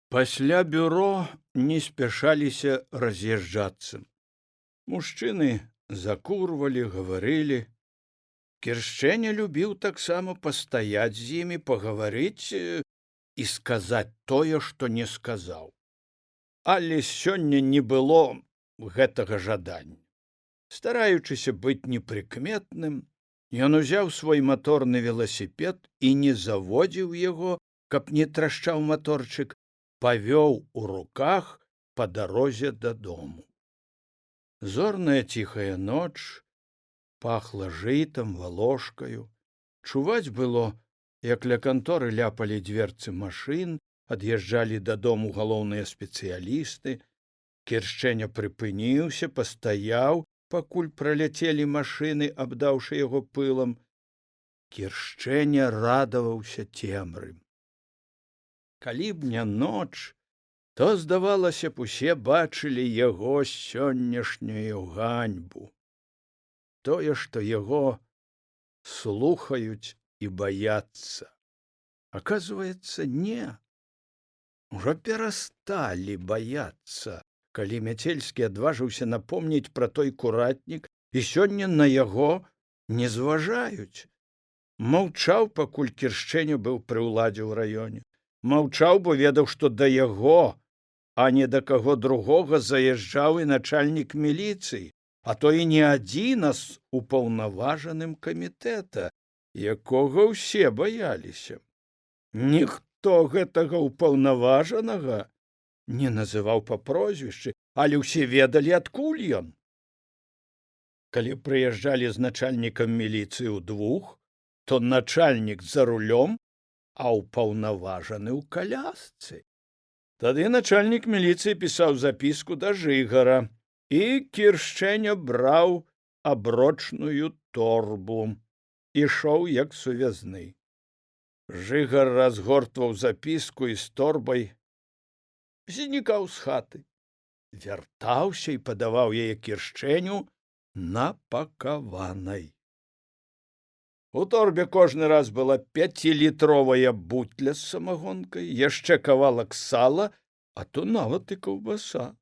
Пасля бюро не спяшаліся раз'язджацца. Мужчыны закурвалі, гаварылі. Кіршчэня любіў таксама пастаяць з імі, пагаварыць і сказаць тое, што не сказаў. Але сёння не было гэтага жадання. Стараючыся быць непрыкметным, ён узяў свой маторны веласіпед і не заводзіў яго, каб не трашчаў маторчык, павёў у руках па дарозе дадому. Зорная ціхая ноч, пахла жытам, валошкаю. Чуваць было, як ля канторы ляпалі дверцы машын, ад'язджалі дадому галоўныя спецыялісты. Кіршчэня прыпыніўся, пастаяў, пакуль праляцелі машыны, абдаўшы яго пылам. Кіршчэня радаваўся цемры. Калі б не ноч, то, здавалася б, усе бачылі яго сённяшнюю ганьбу. Тое, што яго слухаюць і баяцца. Аказваецца, не. Ужо перасталі баяцца, калі Мяцельскі адважыўся напомніць пра той куратнік, і сёння на яго не зважаюць. Маўчаў, пакуль Кіршчэня быў пры ўладзе ў раёне. Маўчаў, бо ведаў, што да яго, а не да каго другога заязджаў і начальнік міліцыі, а то і не адзін, а з упаўнаважаным камітэта, якога ўсе баяліся. Ніхто гэтага ўпаўнаважанага не называў па прозвішчы, але ўсе ведалі, адкуль ён. Калі прыязджалі з начальнікам міліцыі ўдвух, то начальнік за рулём, а ўпаўнаважаны ў калясцы. Тады начальнік міліцыі пісаў запіску да Жыгара, і Кіршчэня браў аброчную торбу, ішоў як сувязны. Жыгар разгортваў запіску і з торбай знікаў з хаты. Вяртаўся і падаваў яе Кіршчэню напакаванай. У торбе кожны раз была 5-літровая бутля з самагонкай, яшчэ кавалак сала, а то нават і каўбаса.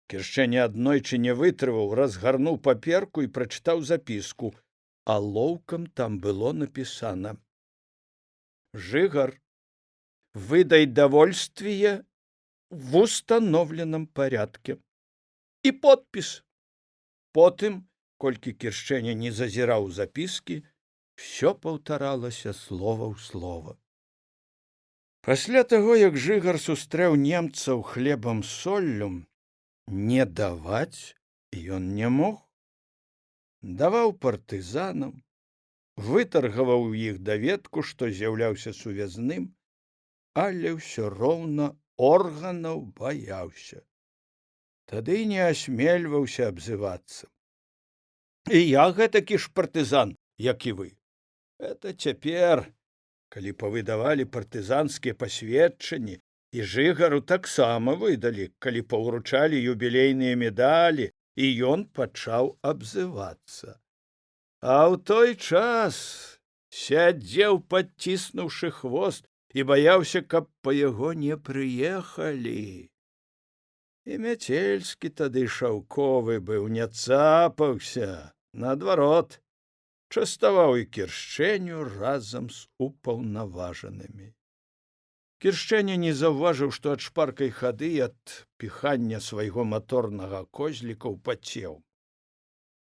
Кіршчэня аднойчы не вытрываў, разгарнуў паперку і прачытаў запіску, а лоўкам там было напісана: «Жыгар, выдай довольствие в установленном порядке». І подпіс. Потым, колькі Кіршчэня не зазіраў запіскі, всё паўтаралася слова ў слова. Пасля таго, як Жыгар сустрэў немцаў хлебам з соллю, не даваць ён не мог. Даваў партызанам, вытаргаваў іх даведку, што з'яўляўся сувязным, але ўсё роўна органаў баяўся. Тады не асмельваўся абзывацца. І я гэтакі ж партызан, як і вы. Это цяпер, калі павыдавалі партызанскія пасведчанні, і Жыгару таксама выдалі, калі паўручалі юбілейныя медалі, і ён пачаў абзывацца. А ў той час сядзеў, падціснуўшы хвост, і баяўся, каб па яго не прыехалі. І Мяцельскі тады шаўковы быў, не цапаўся, наадварот, частаваў і Кіршчэню разам з упаўнаважанымі. Кіршчэня не заўважыў, што ад шпаркай хады і ад піхання свайго маторнага козліка ўпацеў.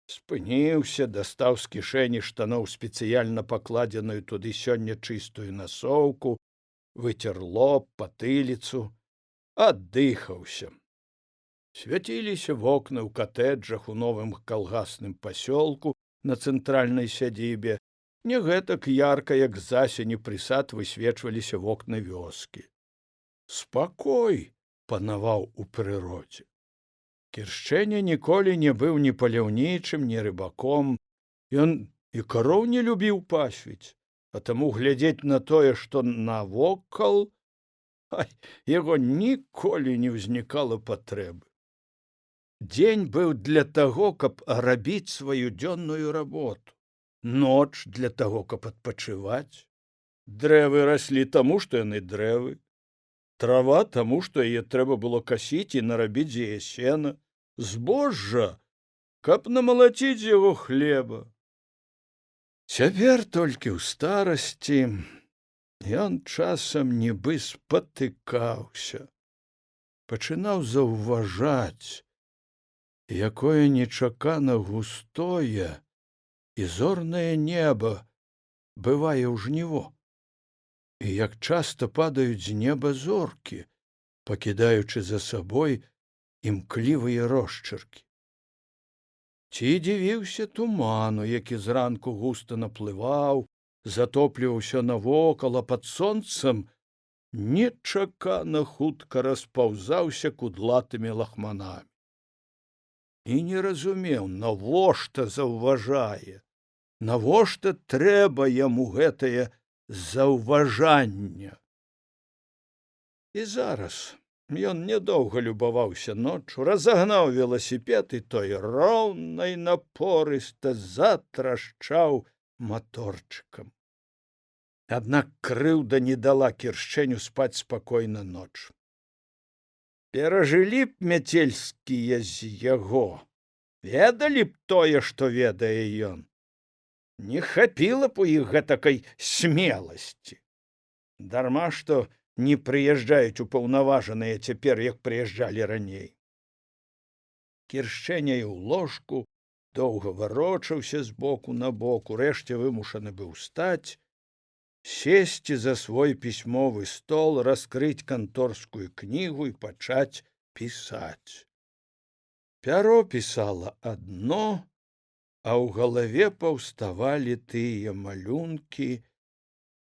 Спыніўся, дастаў з кішэні штаноў спецыяльна пакладзеную туды сёння чыстую насоўку, выцер лоб, патыліцу, аддыхаўся. Свяціліся вокны ў катэджах у новым калгасным пасёлку на цэнтральнай сядзібе. Не гэтак ярка, як з засені пры сад высвечваліся вокны вёскі. Спакой панаваў у прыродзе. Кіршчэня ніколі не быў ні паляўнічым, ні рыбаком. Ён і кароў не любіў пасвіць, а таму глядзець на тое, што навокал, яго ніколі не ўзнікала патрэбы. Дзень быў для таго, каб рабіць сваю дзённую работу. Ноч для таго, каб адпачываць. Дрэвы раслі таму, што яны дрэвы. Трава таму, што яе трэба было касіць і нарабіць з яе сена. Збожжа, каб намалаціць яго хлеба. Цяпер толькі ў старасці ён часам нібы спатыкаўся, пачынаў заўважаць, якое нечакана густое і зорнае неба бывае ў жніво, і як часта падаюць з неба зоркі, пакідаючы за сабой імклівыя росчыркі. Ці дзівіўся туману, які зранку густа наплываў, затопліваўся навокал, а пад сонцам нечакана хутка распаўзаўся кудлатымі лахманамі. І не разумеў, навошта заўважае, навошта трэба яму гэтае заўважанне. І зараз ён нядоўга любаваўся ноччу, разагнаў веласіпед, і той роўна і напорыста затрашчаў маторчыкам. Аднак крыўда не дала Кіршчэню спаць спакойна ноч. Перажылі б мяцельскія з яго, ведалі б тое, што ведае ён. Не хапіла б у іх гэтакай смеласці. Дарма, што не прыязджаюць упаўнаважаныя цяпер, як прыязджалі раней. Кіршчэня і ў ложку доўга варочаўся з боку на бок, урэшце вымушаны быў стаць, сесці за свой пісьмовы стол, раскрыць канторскую кнігу і пачаць пісаць. Пяро пісала адно, а ў галаве паўставалі тыя малюнкі,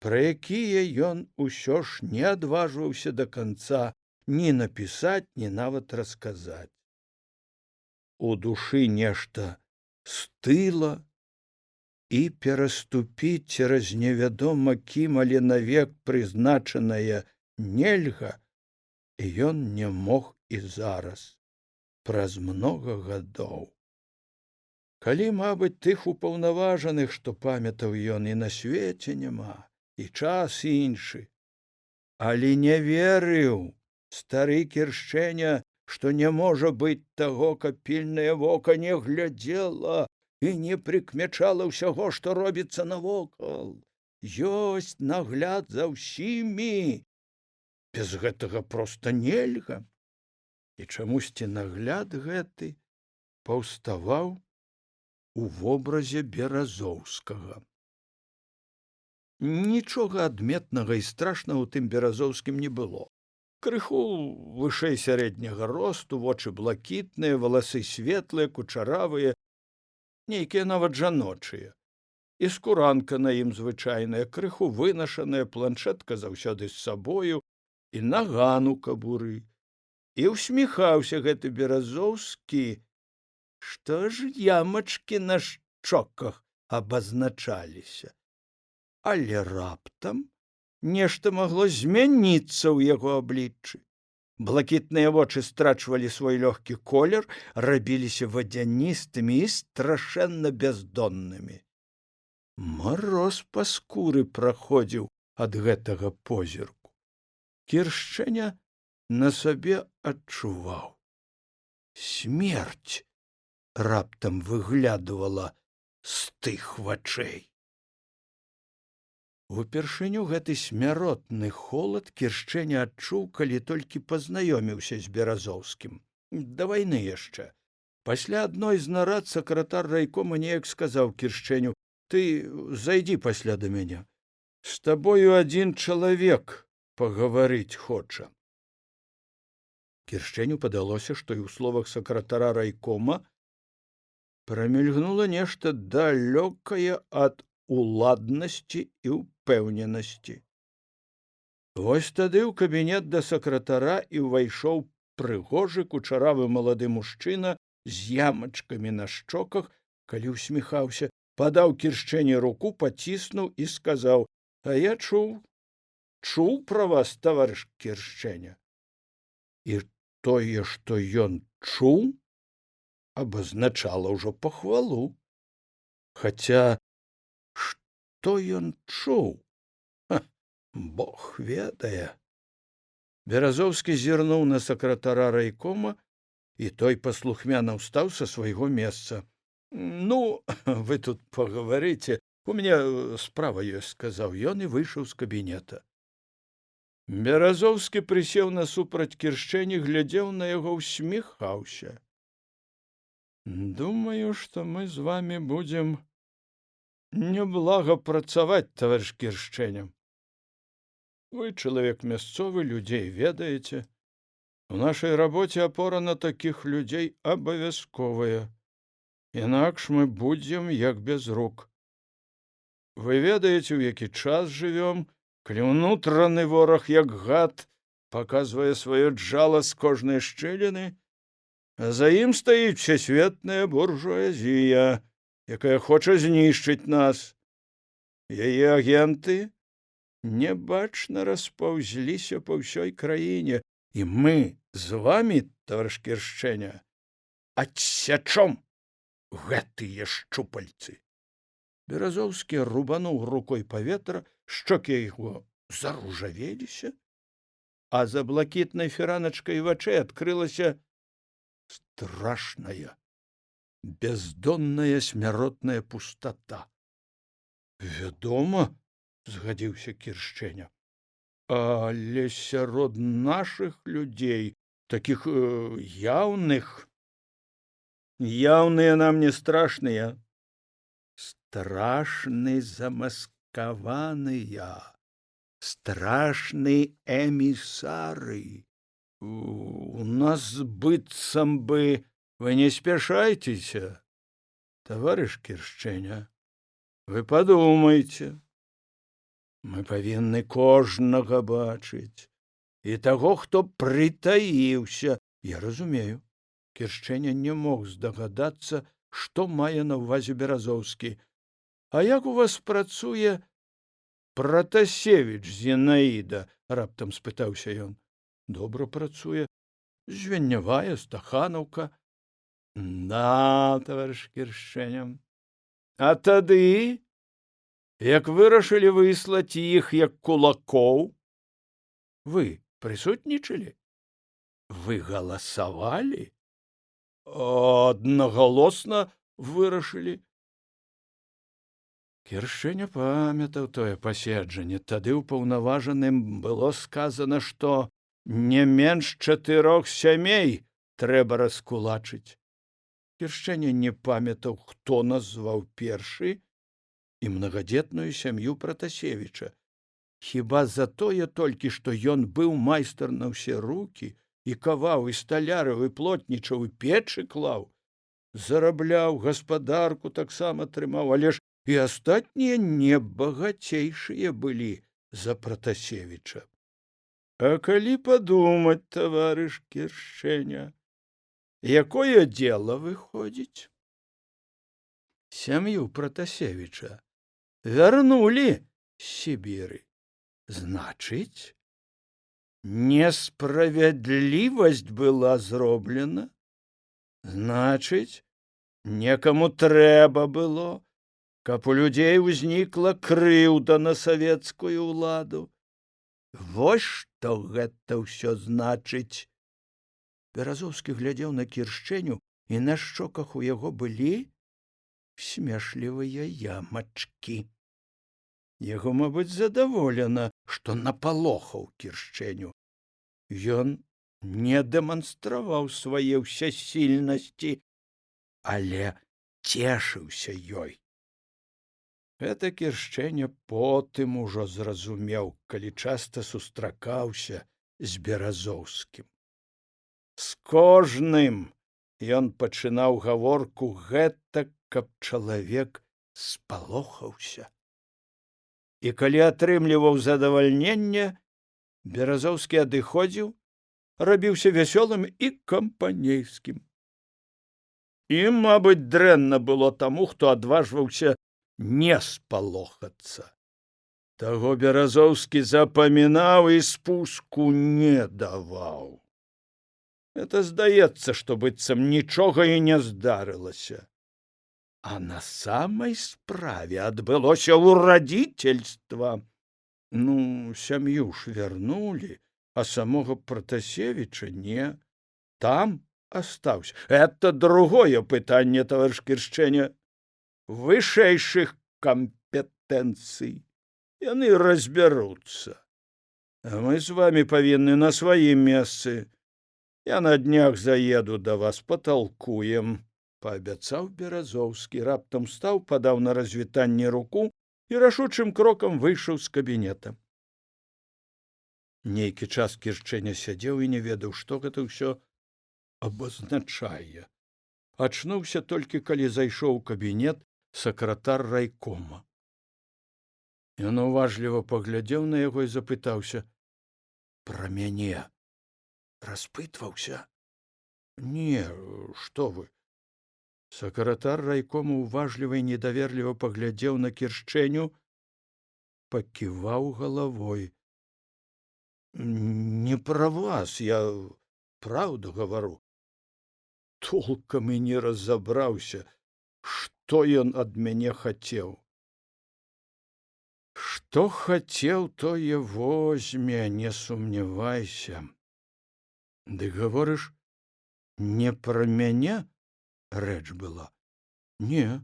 пра якія ён усё ж не адважваўся да канца ні напісаць, ні нават расказаць. У душы нешта стыла, і пераступіць цераз невядома кім, але навек прызначанае нельга, і ён не мог і зараз, праз многа гадоў. Калі, мабыць, тых упаўнаважаных, што памятаў ён, і на свеце няма, і час іншы. Але не верыў стары Кіршчэня, што не можа быць таго, каб пільнае вока не глядзела і не прыкмячала ўсяго, што робіцца навокал. Ёсць нагляд за ўсімі. Без гэтага проста нельга. І чамусьці нагляд гэты паўставаў у вобразе Беразоўскага. Нічога адметнага і страшнага ў тым Беразоўскім не было. Крыху вышэй сярэдняга росту, вочы блакітныя, валасы светлыя, кучаравыя, нейкія нават жаночыя. І скуранка на ім звычайная, крыху вынашаная, планшетка заўсёды з сабою, і наган у кабуры. І ўсміхаўся гэты Беразоўскі, што ж ямачкі на шчоках абазначаліся. Але раптам нешта магло змяніцца ў яго абліччы. Блакітныя вочы страчвалі свой лёгкі колер, рабіліся вадзяністымі і страшэнна бяздоннымі. Мароз па скуры праходзіў ад гэтага позірку. Кіршчэня на сабе адчуваў. Смерць раптам выглядывала з тых вачэй. Упершыню гэты смяротны холад Кіршчэня адчуў, калі толькі пазнаёміўся з Беразоўскім. Да вайны яшчэ. Пасля адной з нарад сакратар райкома неяк сказаў Кіршчэню: «Ты зайдзі пасля да мяне. З табою адзін чалавек пагаварыць хоча». Кіршчэню падалося, што і ў словах сакратара райкома прамільгнула нешта далёкае ад уладнасці і ўпэўненасці. Вось тады ў кабінет да сакратара і ўвайшоў прыгожы кучаравы малады мужчына з ямачкамі на шчоках, калі ўсміхаўся, падаў Кіршчэні руку, паціснуў і сказаў: «А я чуў пра вас, таварыш Кіршчэня». І тое, што ён чуў, абазначала ўжо пахвалу. Хаця што ён чуў? Бог ведае. Беразоўскі зірнуў на сакратара райкома, і той паслухмяна ўстаў са свайго месца. Ну, вы тут пагаварыце, у мяне справа ёсць, сказаў ён і выйшаў з кабінета. Беразоўскі прысеў насупраць Кіршчэні, глядзеў на яго, усміхаўся. Думаю, што мы з вами будзем неблага працаваць, таварыш Кіршчэня. Вы чалавек мясцовы, людзей ведаеце. У нашай рабоце апора на такіх людзей абавязковая. Інакш мы будзем як без рук. Вы ведаеце, у які час жывём, калі ўнутраны вораг, як гад, паказвае сваё джала з кожнай шчыліны, а за ім стаіць всесветная буржуазія, якая хоча знішчыць нас. Яе агенты небачна распаўзліся па ўсёй краіне, і мы з вамі, таварыш Кіршчэня, адсячом гэтыя шчупальцы. Беразоўскі рубануў рукой паветра, шчокі яго заружавеліся, а за блакітнай фіраначкай вачэй адкрылася страшная, бездонная смяротная пустата. Вядома, згадзіўся Кіршчэня, але сярод нашых людзей, такіх яўных, яўныя нам не страшныя, страшны замаскаваныя, страшны эмісары. У нас быццам бы, вы не спяшайцеся, таварыш Кіршчэня, вы падумайце. Мы павінны кожнага бачыць, і таго, хто прытаіўся. Я разумею, Кіршчэня не мог здагадацца, што мае на ўвазе Беразоўскі. А як у вас працуе Пратасевіч Зінаіда? Раптам спытаўся ён. Добра працуе, звеннявая, стаханаўка. Да, таварыш Кіршчэня. А тады, як вырашылі выслаць іх як кулакоў, вы прысутнічалі? Вы галасавалі? Аднагалосна вырашылі. Кіршчэня памятаў тое паседжанне. Тады ўпаўнаважаным было сказана, што не менш 4 сямей трэба раскулачыць. Кіршчэня не памятаў, хто назваў першы і мнагадзетную сям'ю Пратасевіча. Хіба за тое толькі, што ён быў майстар на ўсе рукі, і каваў, і сталярыў, і плотнічаў, і печы клаў, зарабляў, гаспадарку таксама трымаў, але ж і астатнія не багацейшыя былі за Пратасевіча. А калі падумаць, таварыш Кіршчэня, якое дзела выходзіць? Сям'ю Пратасевіча вярнулі з Сібіры. Значыць, несправядлівасць была зроблена? Значыць, некаму трэба было, каб у людзей узнікла крыўда на савецкую ўладу. Вось што гэта ўсё значыць. Беразоўскі глядзеў на Кіршчэню, і на шчоках у яго былі смешлівыя ямачкі. Яго, мабыць, задаволена, што напалохаў Кіршчэню. Ён не дэманстраваў свае ўсясільнасці, але цешыўся ёй. Гэта Кіршчэня потым ужо зразумеў, калі часта сустракаўся з Беразоўскім. З кожным ён пачынаў гаворку гэтак, каб чалавек спалохаўся. І калі атрымліваў задавальненне, Беразоўскі адыходзіў, рабіўся вясёлым і кампанейскім. Ім, мабыць, дрэнна было таму, хто адважваўся не спалохацца. Таго Беразоўскі запамінаў і спуску не даваў. Это здаецца, што быццам нічога і не здарылася. А на самай справе адбылося ўрадзіцельства. Ну, сям'ю ж вярнулі, а самога Пратасевіча не. Там астаўся. Это другое пытанне, таварыш Кіршчэня. Вышэйшых кампетэнцый. Яны разбяруцца. А мы з вами павінны на сваім месцы. Я на днях заеду да вас, паталкуем, паабяцаў Беразоўскі, раптам стаў, падаў на развітанне руку і рашучым крокам выйшаў з кабінета. Нейкі час Кіршчэня сядзеў і не ведаў, што гэта ўсё абазначае. Ачнуўся толькі, калі зайшоў у кабінет сакратар райкома. Ён уважліва паглядзеў на яго і запытаўся: «Пра мяне распытваўся?» «Не, што вы?» Сакратар райкома уважліва і недаверліва паглядзеў на Кіршчэню, паківаў галавой. «Не пра вас, я праўду гавару». Толкам і не разабраўся, што ён ад мяне хацеў. Што хацеў, тое возьме, не сумнявайся. Ды гаворыш, не пра мяне рэч была? Не.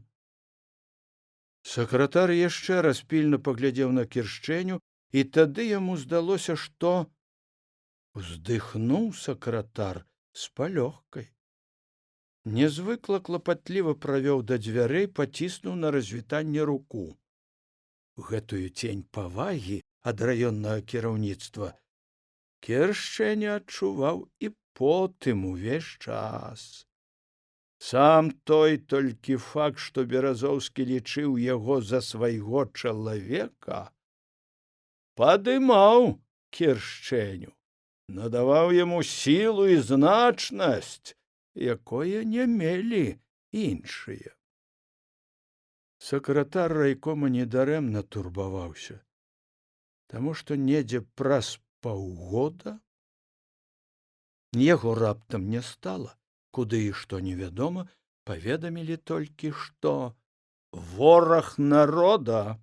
Сакратар яшчэ раз пільна паглядзеў на Кіршчэню, і тады яму здалося, што уздыхнуў сакратар з палёгкай. Нязвыкла клапатліва правёў да дзвярэй, паціснуў на развітанне руку. Гэтую цень павагі ад раённага кіраўніцтва Кіршчэня адчуваў і потым увесь час. Сам той толькі факт, што Беразоўскі лічыў яго за свайго чалавека, падымаў Кіршчэню, надаваў яму сілу і значнасць, якое не мелі іншыя. Сакратар райкома недарэмна турбаваўся, таму што недзе праз паўгода яго раптам не стала, куды і што невядома, паведамілі толькі, што вораг народа.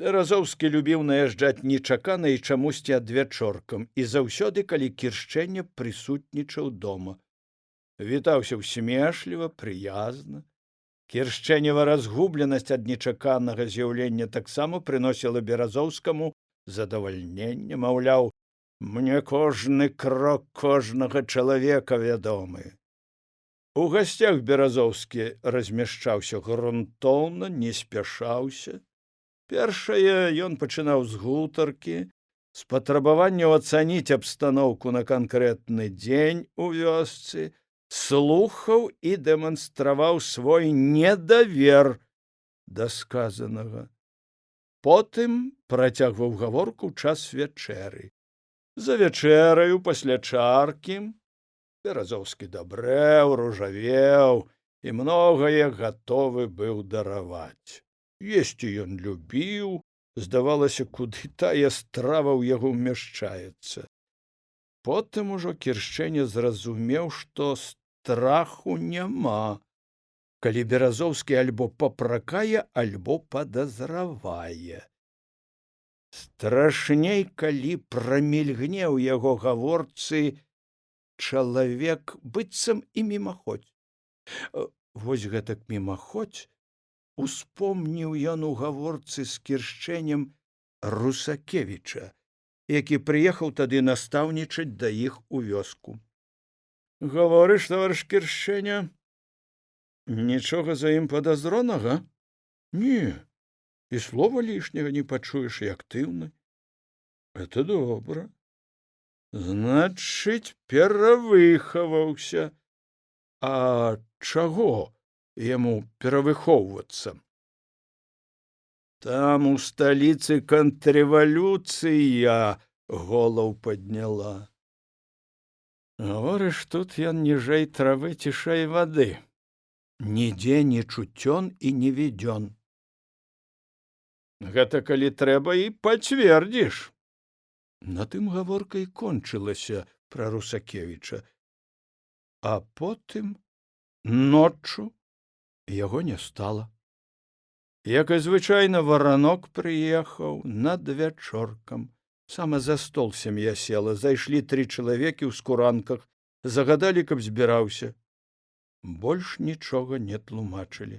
Беразоўскі любіў наязджаць нечакана і чамусьці адвячоркам, і заўсёды, калі Кіршчэня прысутнічаў дома. Вітаўся усмешліва, прыязна. Кіршчэнева разгубленасць ад нечаканага з'яўлення таксама прыносіла Беразоўскаму задавальненне, маўляў, мне кожны крок кожнага чалавека вядомы. У гасцях Беразоўскі размяшчаўся грунтоўна, не спяшаўся. Першае, ён пачынаў з гутаркі, з патрабаванняў ацаніць абстаноўку на канкрэтны дзень у вёсцы, слухаў і дэманстраваў свой недавер да сказанага. Потым працягваў гаворку ў час вячэры. За вячэраю, пасля чаркі, Беразоўскі дабрэў, ружавеў і многае гатовы быў дараваць. Есці ён любіў, здавалася, куды тая страва ў яго ўмяшчаецца. Потым ужо Кіршчэня зразумеў, што страху няма, калі Беразоўскі альбо папракае, альбо падазравае. Страшней, калі прамільгне ў яго гаворцы чалавек быццам і мімаходзь. Вось гэтак мімаходзь успомніў ён у гаворцы з Кіршчэнем Русакевіча, які прыехаў тады настаўнічаць да іх у вёску. Гаворыш, таварыш Кіршчэня, нічога за ім падазронага? Не, і слова лішняга не пачуеш, і актыўны. Это добра. Значыць, перавыхаваўся. А чаго яму перавыхоўвацца? Там у сталіцы контррэвалюцыя голаў падняла. Гаворыш, тут ён ніжэй травы, цішэй вады. Нідзе не чуцён і не ведзён. Гэта калі трэба і пацвердзіш. На тым гаворка і кончылася пра Русакевіча. А потым ноччу яго не стала. Як і звычайна, варанок прыехаў над вячоркам, Сама за стол сям'я села, зайшлі 3 чалавекі ў скуранках, загадалі, каб збіраўся. Больш нічога не тлумачылі.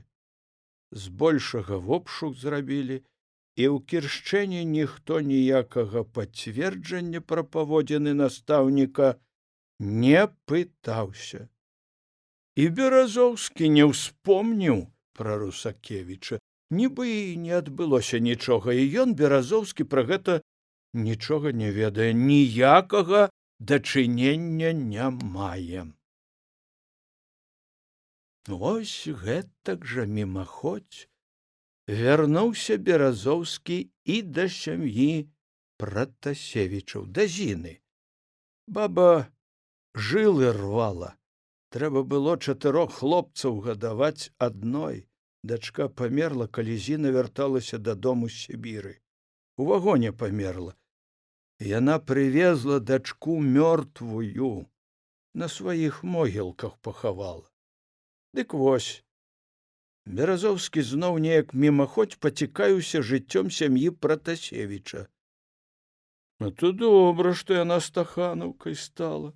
Збольшага вопшук зрабілі, і ў Кіршчэні ніхто ніякага пацверджання пра паводзіны настаўніка не пытаўся. І Беразоўскі не ўспомніў пра Русакевіча. Нібы і не адбылося нічога, і ён, Беразоўскі, пра гэта нічога не ведае, ніякага дачынення не мае. Вось гэтак жа мімаходзь вярнуўся Беразоўскі і да сям'і Пратасевічаў, да Зіны. Баба жылы рвала. Трэба было 4 хлопцаў гадаваць адной. Дачка памерла, калі Зіна вярталася дадому з Сібіры. У вагоне памерла. Яна прывезла дачку мёртвую, на сваіх могілках пахавала. Дык вось, Беразоўскі зноў неяк мімаходзь пацікаўся жыццём сям'і Пратасевіча. А то добра, што яна стаханаўкай стала.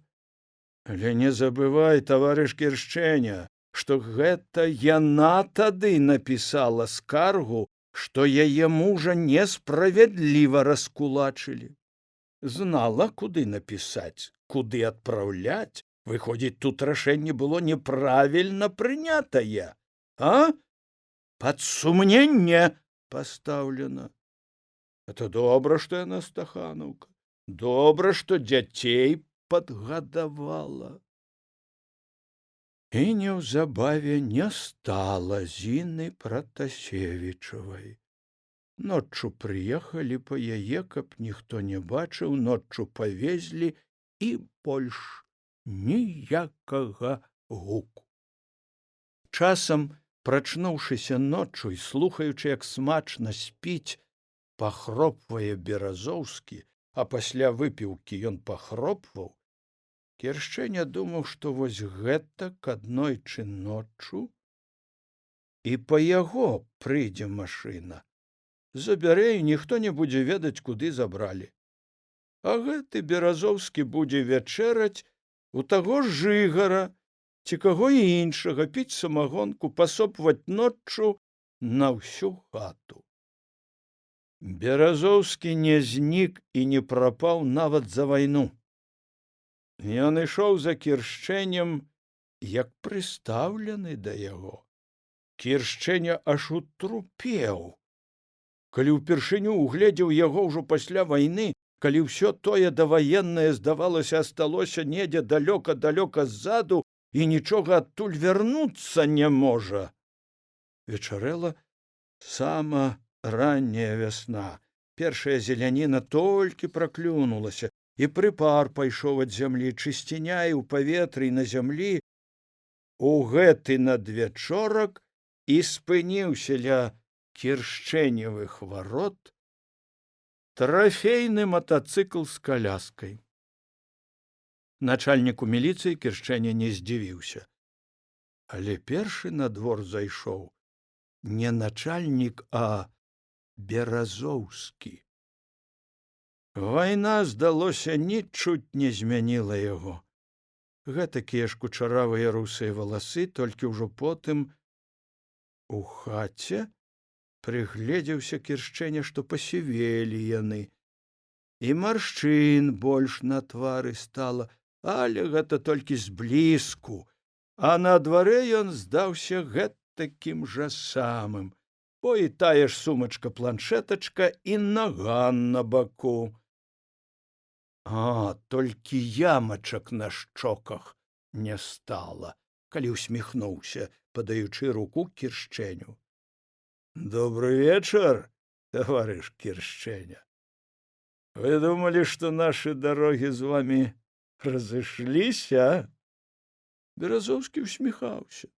Але не забывай, таварыш Кіршчэня, што гэта яна тады напісала скаргу, што яе мужа несправядліва раскулачылі. Знала, куды напісаць, куды адпраўляць. Выходзіць, тут рашэнне было неправільна прынятае. А? Пад сумненне пастаўлена. Это добра, што яна стаханаўка. Добра, што дзяцей падгадавала. І неўзабаве не стала Зіны Пратасевічавай. Ноччу прыехалі па яе, каб ніхто не бачыў, ноччу павезлі і больш ніякага гуку. Часам, прачнуўшыся ноччу і слухаючы, як смачна спіць, пахропвае Беразоўскі, а пасля выпіўкі ён пахропваў, Кіршчэня думаў, што вось гэтак аднойчы ноччу і па яго прыйдзе машына. Забярэ, і ніхто не будзе ведаць, куды забралі. А гэты Беразоўскі будзе вячэраць у таго ж жыгара ці каго іншага, піць самагонку, пасопваць ноччу на ўсю хату. Беразоўскі не знік і не прапаў нават за вайну. Ён ішоў за Кіршчэнем, як прыстаўлены да яго. Кіршчэня аж утрупеў. Калі ўпершыню угледзеў яго ўжо пасля вайны, калі ўсё тое даваеннае, здавалася, асталося недзе далёка-далёка ззаду і нічога адтуль вярнуцца не можа. Вечарэла сама ранняя вясна. Першая зеляніна толькі праклюнулася, і прыпар пайшоў ад зямлі, чысціня і ў паветры, і на зямлі. У гэты надвячорак і спыніўся ля Кіршчэневых варот трафейны матацыкл з каляскай. Начальніку міліцыі Кіршчэня не здзівіўся. Але першы на двор зайшоў не начальнік, а Беразоўскі. Вайна, здалося, нічуть не змяніла яго. Гэтакія ж кучаравыя русыя валасы, толькі ўжо потым у хаце прыгледзеўся Кіршчэня, што пасівелі яны. І маршчын больш на твары стала, але гэта толькі зблізку, а на дварэ ён здаўся гэтакім жа самым, бо і тая ж сумачка-планшетачка і наган на баку. А, толькі ямачак на шчоках не стала, калі усміхнуўся, падаючы руку Кіршчэню. Добрый вечер, товарищ Кіршчэня. Вы думали, что наши дороги з вами разышліся? Беразоўскі усміхаўся.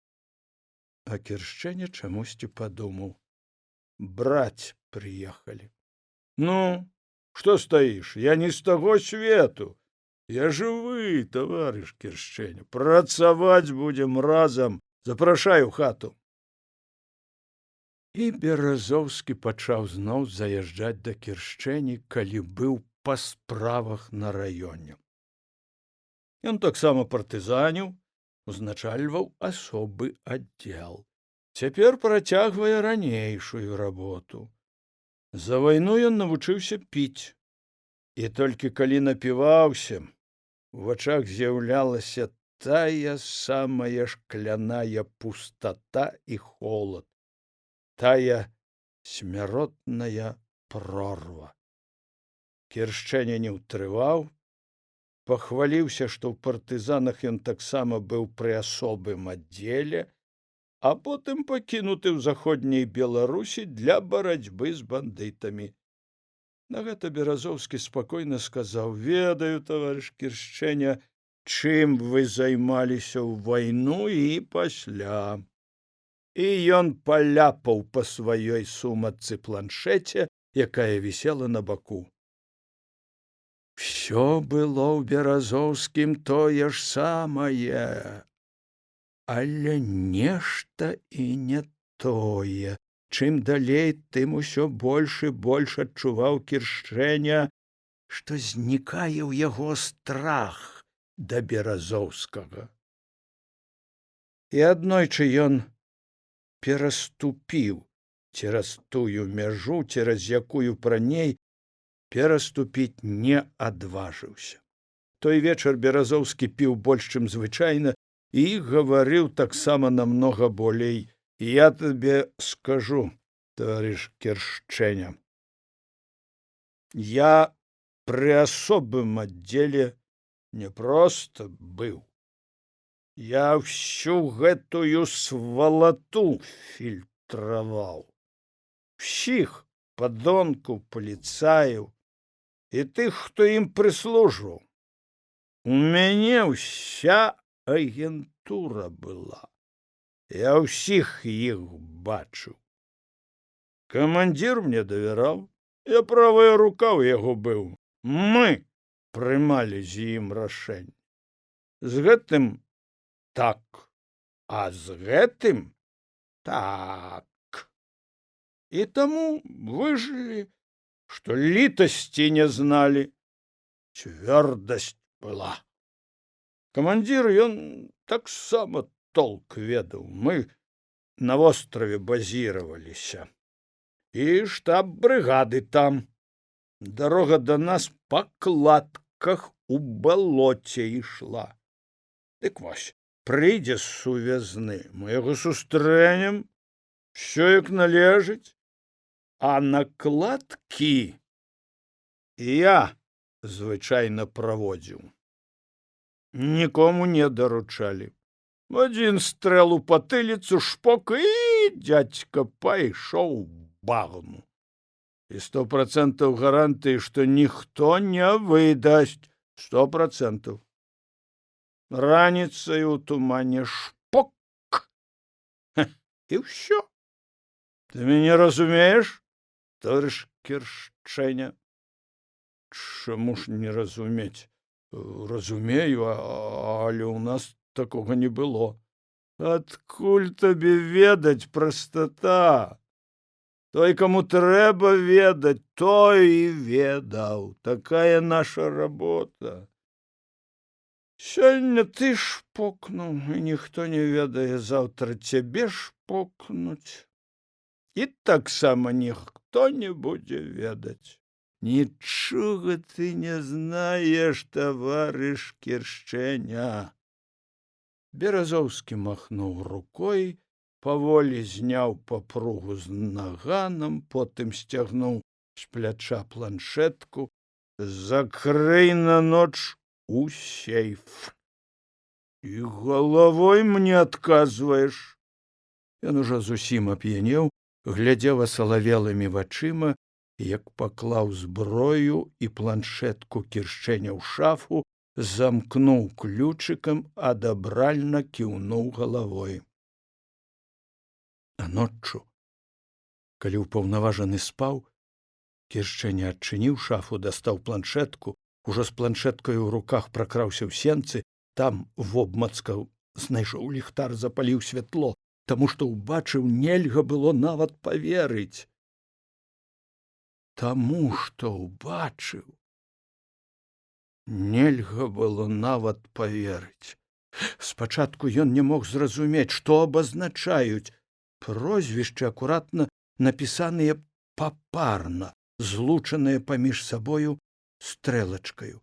А Кіршчэня чамусьці падумаў. Браць приехали. Ну, что стоишь? Я не с того свету. Я живы, товарищ Кіршчэня. Працаваць будем разом. Запрашаю хату. І Беразоўскі пачаў зноў заязджаць да Кіршчэні, калі быў па справах на раёне. Ён таксама партызаніў, узначальваў асобы аддзел. Цяпер працягвае ранейшую работу. За вайну ён навучыўся піць. І толькі калі напіваўся, у вачах з'яўлялася тая самая шкляная пустата і холад, тая смяротная прорва. Кіршчэня не ўтрываў, пахваліўся, што ў партызанах ён таксама быў пры асобым аддзеле, а потым пакінуты ў заходняй Беларусі для барацьбы з бандытамі. На гэта Беразоўскі спакойна сказаў: «Ведаю, таварыш Кіршчэня, чым вы займаліся ў вайну і пасля». І ён паляпаў па сваёй сумачцы планшеце, якая вісела на баку. Всё было ў Беразоўскім тое ж самае, але нешта і не тое. Чым далей, тым усё больш і больш адчуваў Кіршчэня, што знікае ў яго страх да Беразоўскага. І аднойчы ён пераступіў цераз тую мяжу, цераз якую раней пераступіць не адважыўся. Той вечар Беразоўскі піў больш, чым звычайна, і гаварыў таксама намнога болей. Я табе скажу, таварыш Кіршчэня, я пры асобым аддзеле не проста быў. Я всю гэтую свалату фільтраваў. Всіх падонкаў, паліцаяў і тых, хто ім прыслужваў. У мяне ўся агентура была. Я ўсіх іх бачыў. Камандзір мне давяраў, я правая рука ў яго быў. Мы прымалі з ім рашэнне. З гэтым так, а з гэтым так. І таму выжылі, што літасці не зналі, цвёрдасць была. Камандзір ён таксама толк ведаў. Мы на востраве базіраваліся. І штаб брыгады там. Дарога да нас па кладках у балоце ішла. Дык вось, прыйдзе сувязны, мы яго сустрэнем, усё як належыць, а накладкі я звычайна праводзіў. Нікому не даручалі. Адзін стрэл у патыліцу, шпок, і дзядзька пайшоў багну. І 100% гарантыі, што ніхто не выдасць. 100%. Раніцай у тумане шпок. І ўсё. Ты мяне разумееш, таварыш Кіршчэня? Чаму ж не разумець? Разумею, але ў нас такога не было. Адкуль табе ведаць, прастата? Той, каму трэба ведаць, той і ведаў. Такая наша работа. Сёння ты шпокнуў, і ніхто не ведае, заўтра цябе шпокнуць. І таксама ніхто не будзе ведаць. Нічога ты не знаеш, таварыш Кіршчэня. Беразоўскі махнуў рукой, паволі зняў папругу з наганам, потым сцягнуў з пляча планшетку. Закрый на ноч у сейф. І галавой мне адказваеш. Ён ужо зусім ап'янеў, глядзеў асалавелымі вачыма, як паклаў зброю і планшетку Кіршчэня ў шафу, замкнуў ключыкам, адабральна кіўнуў галавой. А ноччу, калі ўпаўнаважаны спаў, Кіршчэня адчыніў шафу, дастаў планшетку, ужо з планшеткаю ў руках пракраўся ў сенцы, там вобмацкаў, знайшоў ліхтар, запаліў святло, таму што ўбачыў нельга было нават паверыць. Таму што ўбачыў Нельга было нават поверыць. Спачатку ён не мог зразумець, што абазначаюць прозвішчы, акуратна напісаныя папарна, злучаныя паміж сабою стрэлачкаю.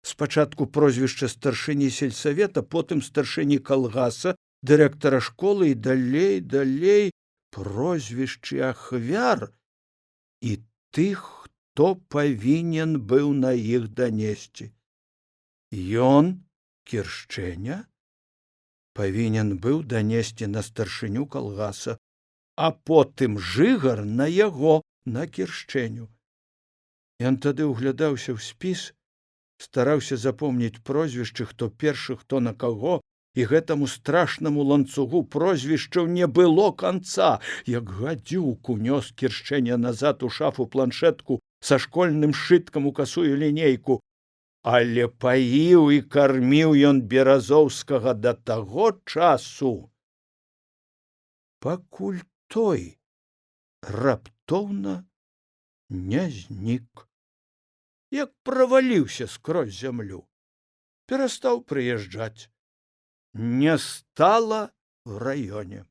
Спачатку прозвішча старшыні сельсавета, потым старшыні калгаса, дырэктара школы і далей прозвішчы ахвяр і тых, хто павінен быў на іх данесці. Ён, Кіршчэня, павінен быў данесці на старшыню калгаса, а потым Жыгар на яго, на Кіршчэню. Ён тады ўглядаўся ў спіс, стараўся запомніць прозвішчы, хто першы, хто на каго, і гэтаму страшнаму ланцугу прозвішчаў не было канца. Як гадзюку нёс Кіршчэня назад у шафу планшетку са школьным сшыткам у касую лінейку, але паіў і карміў ён Беразоўскага да таго часу, пакуль той раптоўна не знік, як праваліўся скрозь зямлю, перастаў прыязджаць, не стала в раёне.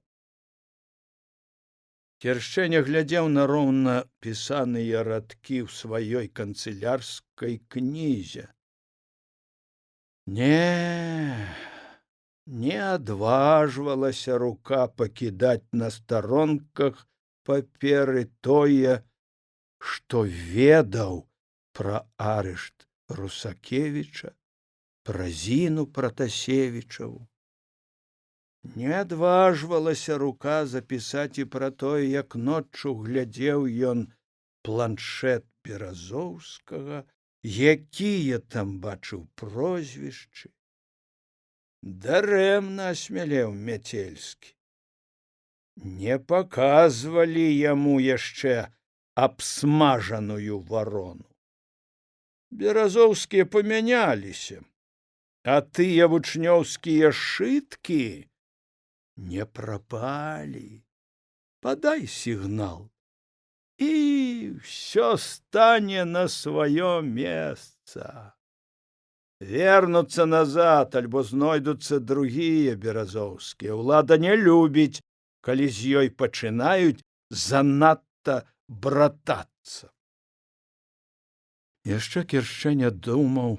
Кіршчэня глядзеў на роўна пісаныя радкі ў сваёй канцылярскай кнізе. Не адважвалася рука пакідаць на старонках паперы тое, што ведаў пра арышт Русакевіча, пра Зіну Пратасевічаву. Не адважвалася рука запісаць і пра тое, як ноччу глядзеў ён планшет Беразоўскага, якія там бачыў прозвішчы. Дарэмна асмялеў Мяцельскі. Не паказвалі яму яшчэ абсмажаную варону. Беразоўскія памяняліся, а тыя вучнёўскія шыткі не прапалі. Падай сігнал, і ўсё стане на сваё месца. Вернуцца назад, альбо знойдуцца другія Беразоўскія. Улада не любіць, калі з ёй пачынаюць занадта братацца. Яшчэ Кіршчэня думаў,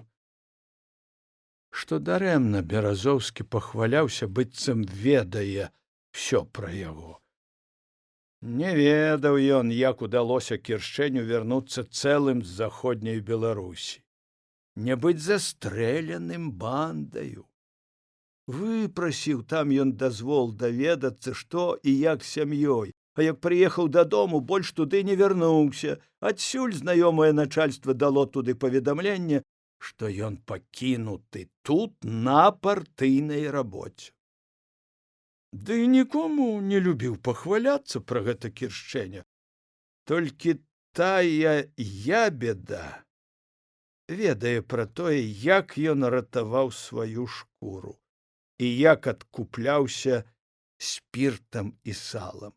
што дарэмна Беразоўскі пахваляўся, быццам ведае ўсё пра яго. Не ведаў ён, як удалося Кіршчэню вярнуцца цэлым з заходняй Беларусі, не быць застрэленым бандаю. Выпрасіў там ён дазвол даведацца, што і як з сям'ёй, а як прыехаў дадому, больш туды не вярнуўся. Адсюль знаёмае начальства дало туды паведамленне, што ён пакінуты тут на партыйнай рабоце. Ды нікому не любіў пахваляцца пра гэта Кіршчэня. Толькі тая ябеда ведае пра тое, як ён ратаваў сваю шкуру і як адкупляўся спіртам і салам.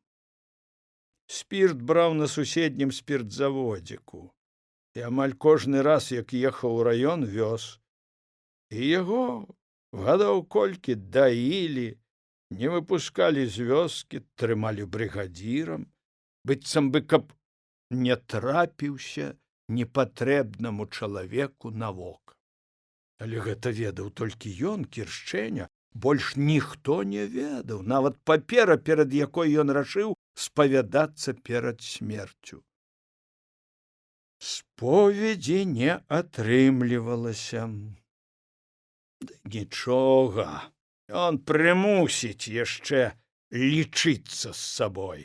Спірт браў на суседнім спіртзаводзіку і амаль кожны раз, як ехаў у раён, вёз. І яго гадоў колькі даілі, не выпускалі з вёскі, трымалі брыгадзірам, быццам бы каб не трапіўся непатрэбнаму чалавеку на вока. Але гэта ведаў толькі ён, Кіршчэня, больш ніхто не ведаў, нават папера, перад якой ён рашыў спавядацца перад смерцю. Споведзі не атрымлівалася. Нічога, ён прымусіць яшчэ лічыцца з сабой.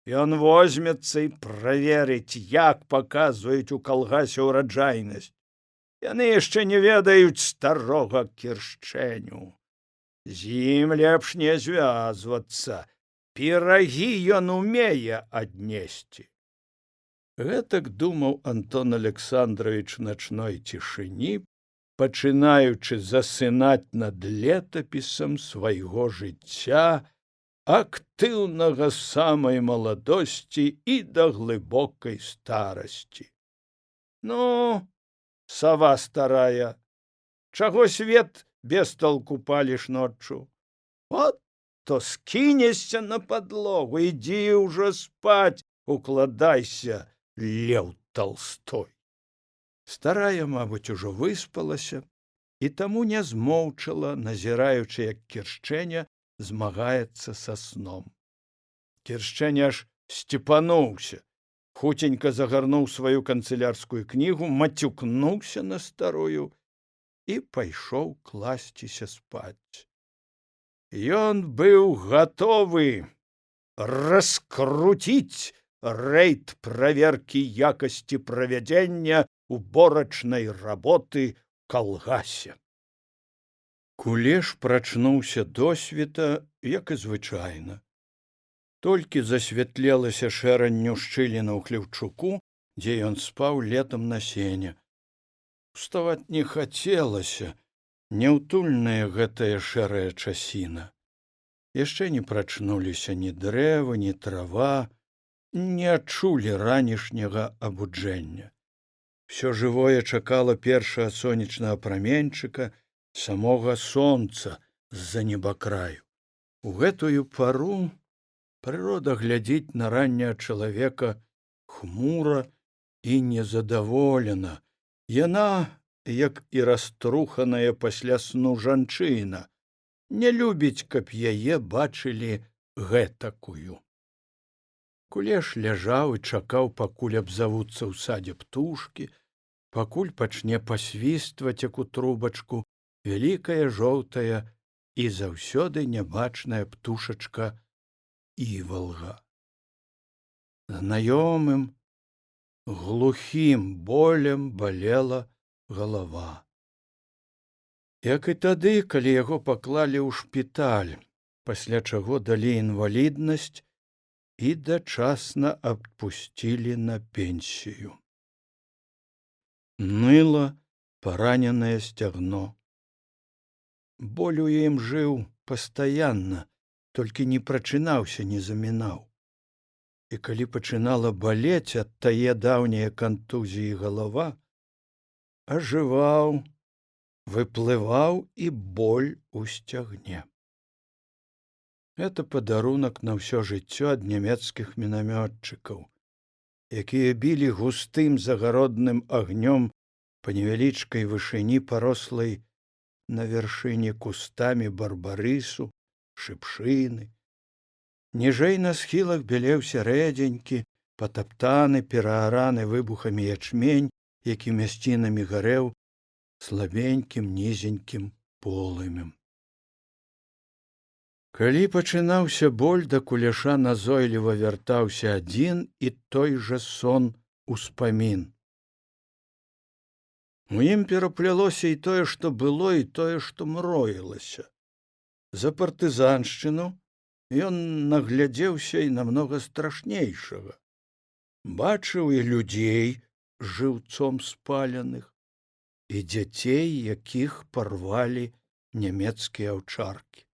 Ён возьмецца і праверыць, як паказваюць у калгасе ўраджайнасць. Яны яшчэ не ведаюць старога Кіршчэню. З ім лепш не звязвацца. Пірагі ён умее аднесці. Гэтак думаў Антон Александрович начной цішыні, пачынаючы засынаць над летапісам свайго жыцця, актыўнага самай маладосці і да глыбокай старасці. Ну, сава старая, чаго свет без толку паліш ноччу? От то скінешся на падлогу, ідзі ўжо спаць, укладайся, Леў Толстой. Старая, мабыць, ужо выспалася і таму не змоўчала, назіраючы, як Кіршчэня змагаецца са сном. Кіршчэня аж сцепануўся, хуценька загарнуў сваю канцылярскую кнігу, мацюкнуўся на старую і пайшоў класціся спаць. Ён быў гатовы раскруціць рэйд праверкі якасці правядзення уборачнай работы калгасе. Кулеш прачнуўся досвіта, як і звычайна. Толькі засвятлелася шэранню шчыліна ў хлеўчуку, дзе ён спаў летам на сене. Уставаць не хацелася, няўтульная гэтая шэрая часіна. Яшчэ не прачнуліся ні дрэвы, ні трава, не адчулі ранішняга абуджэння. Всё жывое чакала першага сонечнага праменьчыка, самога сонца з-за небакраю. У гэтую пару прырода глядзіць на ранняга чалавека хмура і незадаволена. Яна, як і раструханая пасля сну жанчына, не любіць, каб яе бачылі гэтакую. Кулеш ляжаў і чакаў, пакуль абзавуцца ў садзе птушкі, пакуль пачне пасвістваць, як у трубачку, вялікая жоўтая і заўсёды нябачная птушачка івалга. Знаёмым, глухім болем балела галава. Як і тады, калі яго паклалі ў шпіталь, пасля чаго далі інваліднасць і дачасна адпусцілі на пенсію. Ныла параненае сцягно. Боль у ім жыў пастаянна, толькі не прачынаўся, не замінаў. І калі пачынала балець ад тае даўняе кантузіі галава, ажываў, выплываў і боль у сцягне. Это падарунак на ўсё жыццё ад нямецкіх мінамётчыкаў, якія білі густым загародным агнём па невялічкай вышыні, парослай на вяршыні кустамі барбарысу, шыпшыны. Ніжэй на схілах бялеў сярэдзенькі, патаптаны, пераараны выбухамі ячмень, які мясцінамі гарэў слабенькім нізенькім полымем. Калі пачынаўся боль, да Кулеша назойліва вяртаўся адзін і той жа сон успамін. У ім пераплялося і тое, што было, і тое, што мроілася. За партызаншчыну ён наглядзеўся і намнога страшнейшага. Бачыў і людзей жыўцом спаленых, і дзяцей, якіх парвалі нямецкія аўчаркі.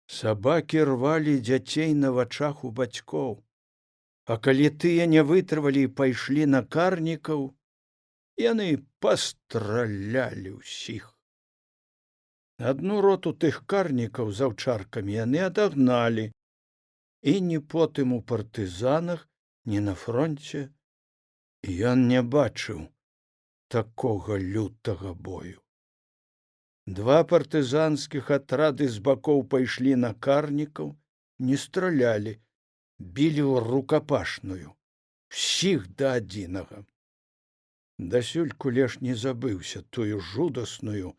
Сабакі рвалі дзяцей на вачах у бацькоў, а калі тыя не вытрывалі і пайшлі на карнікаў, яны пастралялі ўсіх. Адну роту тых карнікаў з аўчаркамі яны адагналі, і ні потым у партызанах, ні на фронце ён не бачыў такога лютага бою. Два партызанскіх атрады з бакоў пайшлі на карнікаў, не стралялі, білі ў рукапашную, усіх да адзінага. Дасюль Кулеш не забыўся тую жудасную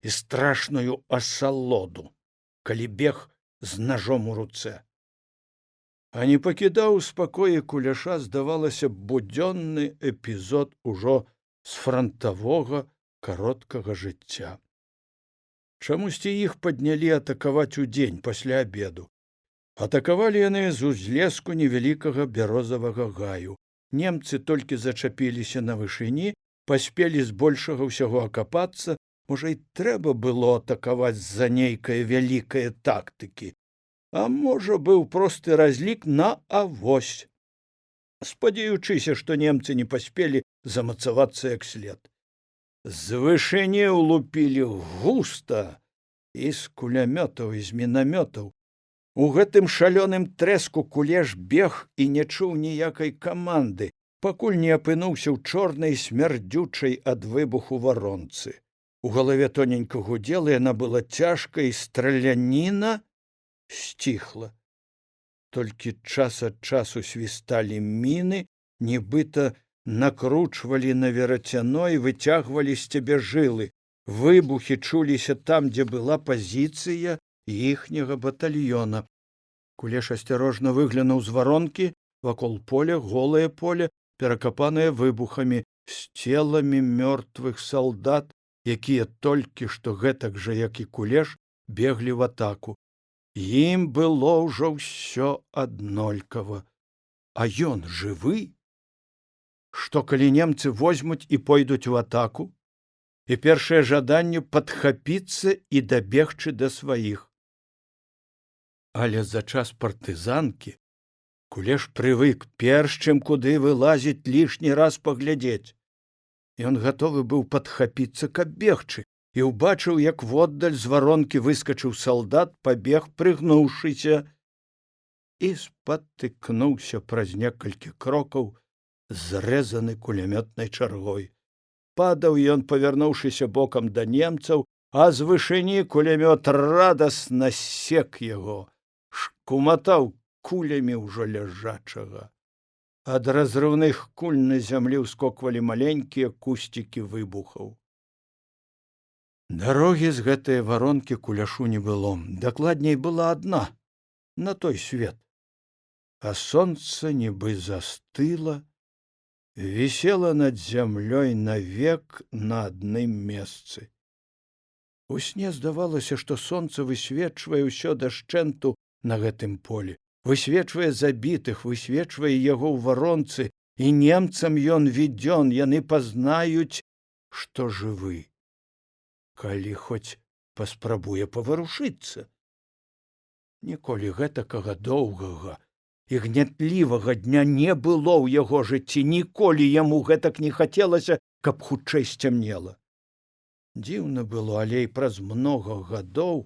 і страшную асалоду, калі бег з нажом у руцэ. А не пакідаў у спакоі Кулеша, здавалася, будзённы эпізод ужо з франтавога кароткага жыцця. Чамусьці іх паднялі атакаваць удзень пасля абеду. Атакавалі яны з узлеску невялікага бярозавага гаю. Немцы толькі зачапіліся на вышыні, паспелі збольшага ўсяго акапацца, можа, і трэба было атакаваць з-за нейкае вялікае тактыкі, а можа, быў просты разлік на авось, спадзяючыся, што немцы не паспелі замацавацца як след. З вышыні ўлупілі густа і з кулямётаў, і з мінамётаў. У гэтым шалёным трэску Кулеш бег і не чуў ніякай каманды, пакуль не апынуўся ў чорнай смярдзючай ад выбуху варонцы. У галаве тоненька гудзела, яна была цяжка, і страляніна сціхла. Толькі час ад часу свісталі міны, нібыта накручвалі на верацяно і выцягвалі з цябе жылы. Выбухі чуліся там, дзе была пазіцыя іхняга батальёна. Кулеш асцярожна выглянуў з варонкі, вакол поля, голае поле, перакапанае выбухамі, з целамі мёртвых салдат, якія толькі што гэтак жа, як і Кулеш, беглі в атаку. Ім было ўжо ўсё аднолькава. А ён жывы? Што калі немцы возьмуць і пойдуць у атаку? І першае жаданне падхапіцца і дабегчы да сваіх. Але за час партызанкі Кулеш прывык, перш чым куды вылазіць, лішні раз паглядзець. Ён гатовы быў падхапіцца, каб бегчы, і ўбачыў, як воддаль з варонкі выскачыў салдат, пабег, прыгнуўшыся, і спатыкнуўся праз некалькі крокаў, зрэзаны кулямётнай чаргой. Падаў ён, павярнуўшыся бокам да немцаў, а з вышыні кулямёт радасна сек яго, шкуматаў кулямі ўжо ляжачага. Ад разрыўных куль на зямлі ўскоквалі маленькія кусцікі выбухаў. Дарогі з гэтай варонкі Куляшу не было. Дакладней, была адна, на той свет. А сонца нібы застыла, вісела над зямлёй навек на адным месцы. У сне здавалася, што сонца высвечвае ўсё дашчэнту на гэтым полі, высвечвае забітых, высвечвае яго ў варонцы, і немцам ён відзён, яны пазнаюць, што жывы. Калі хоць паспрабуе паварушыцца. Ніколі гэтакага доўгага і гнятлівага дня не было ў яго жыцці, ніколі яму гэтак не хацелася, каб хутчэй сцямнела. Дзіўна было, але і праз многа гадоў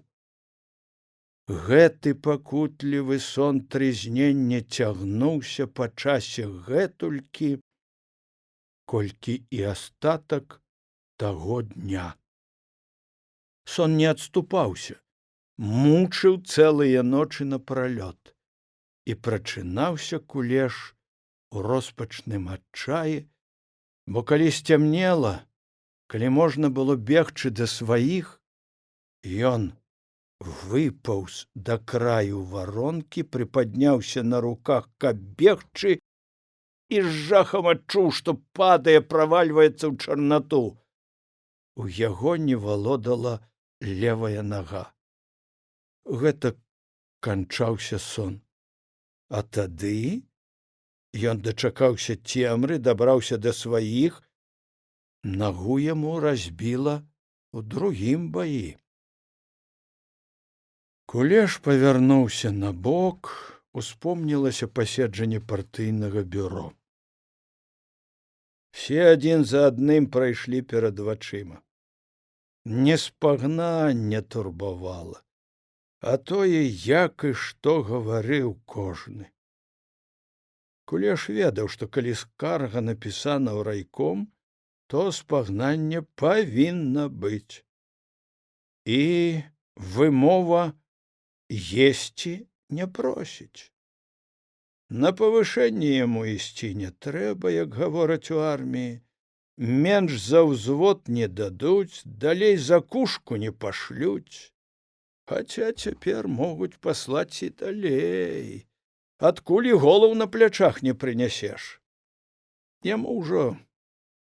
гэты пакутлівы сон трызнення цягнуўся па часе гэтулькі, колькі і астатак таго дня. Сон не адступаўся, мучыў цэлыя ночы напралёт, і прачынаўся Кулеш у роспачным адчаі, бо калі сцямнела, калі можна было бегчы да сваіх, ён выпаўз да краю варонкі, прыпадняўся на руках, каб бегчы, і з жахам адчуў, што падае, правальваецца ў чарнату. У яго не валодала левая нага. Гэта канчаўся сон. А тады ён дачакаўся цемры, дабраўся да сваіх, нагу яму разбіла ў другім баі. Кулеш павярнуўся на бок, успомнілася паседжанне партыйнага бюро. Все адзін за адным прайшлі перад вачыма. Неспагнанне турбавала, а тое, як і што гаварыў кожны. Кулеш ведаў, што калі скарга напісана ў райком, то спагнанне павінна быць. І вымова есці не просіць. На павышэнне яму ісці не трэба, як гавораць у арміі. Менш за ўзвод не дадуць, далей за кушку не пашлюць. Хаця цяпер могуць паслаць і далей. Адкуль і голаў на плячах не прынясеш. Яму ўжо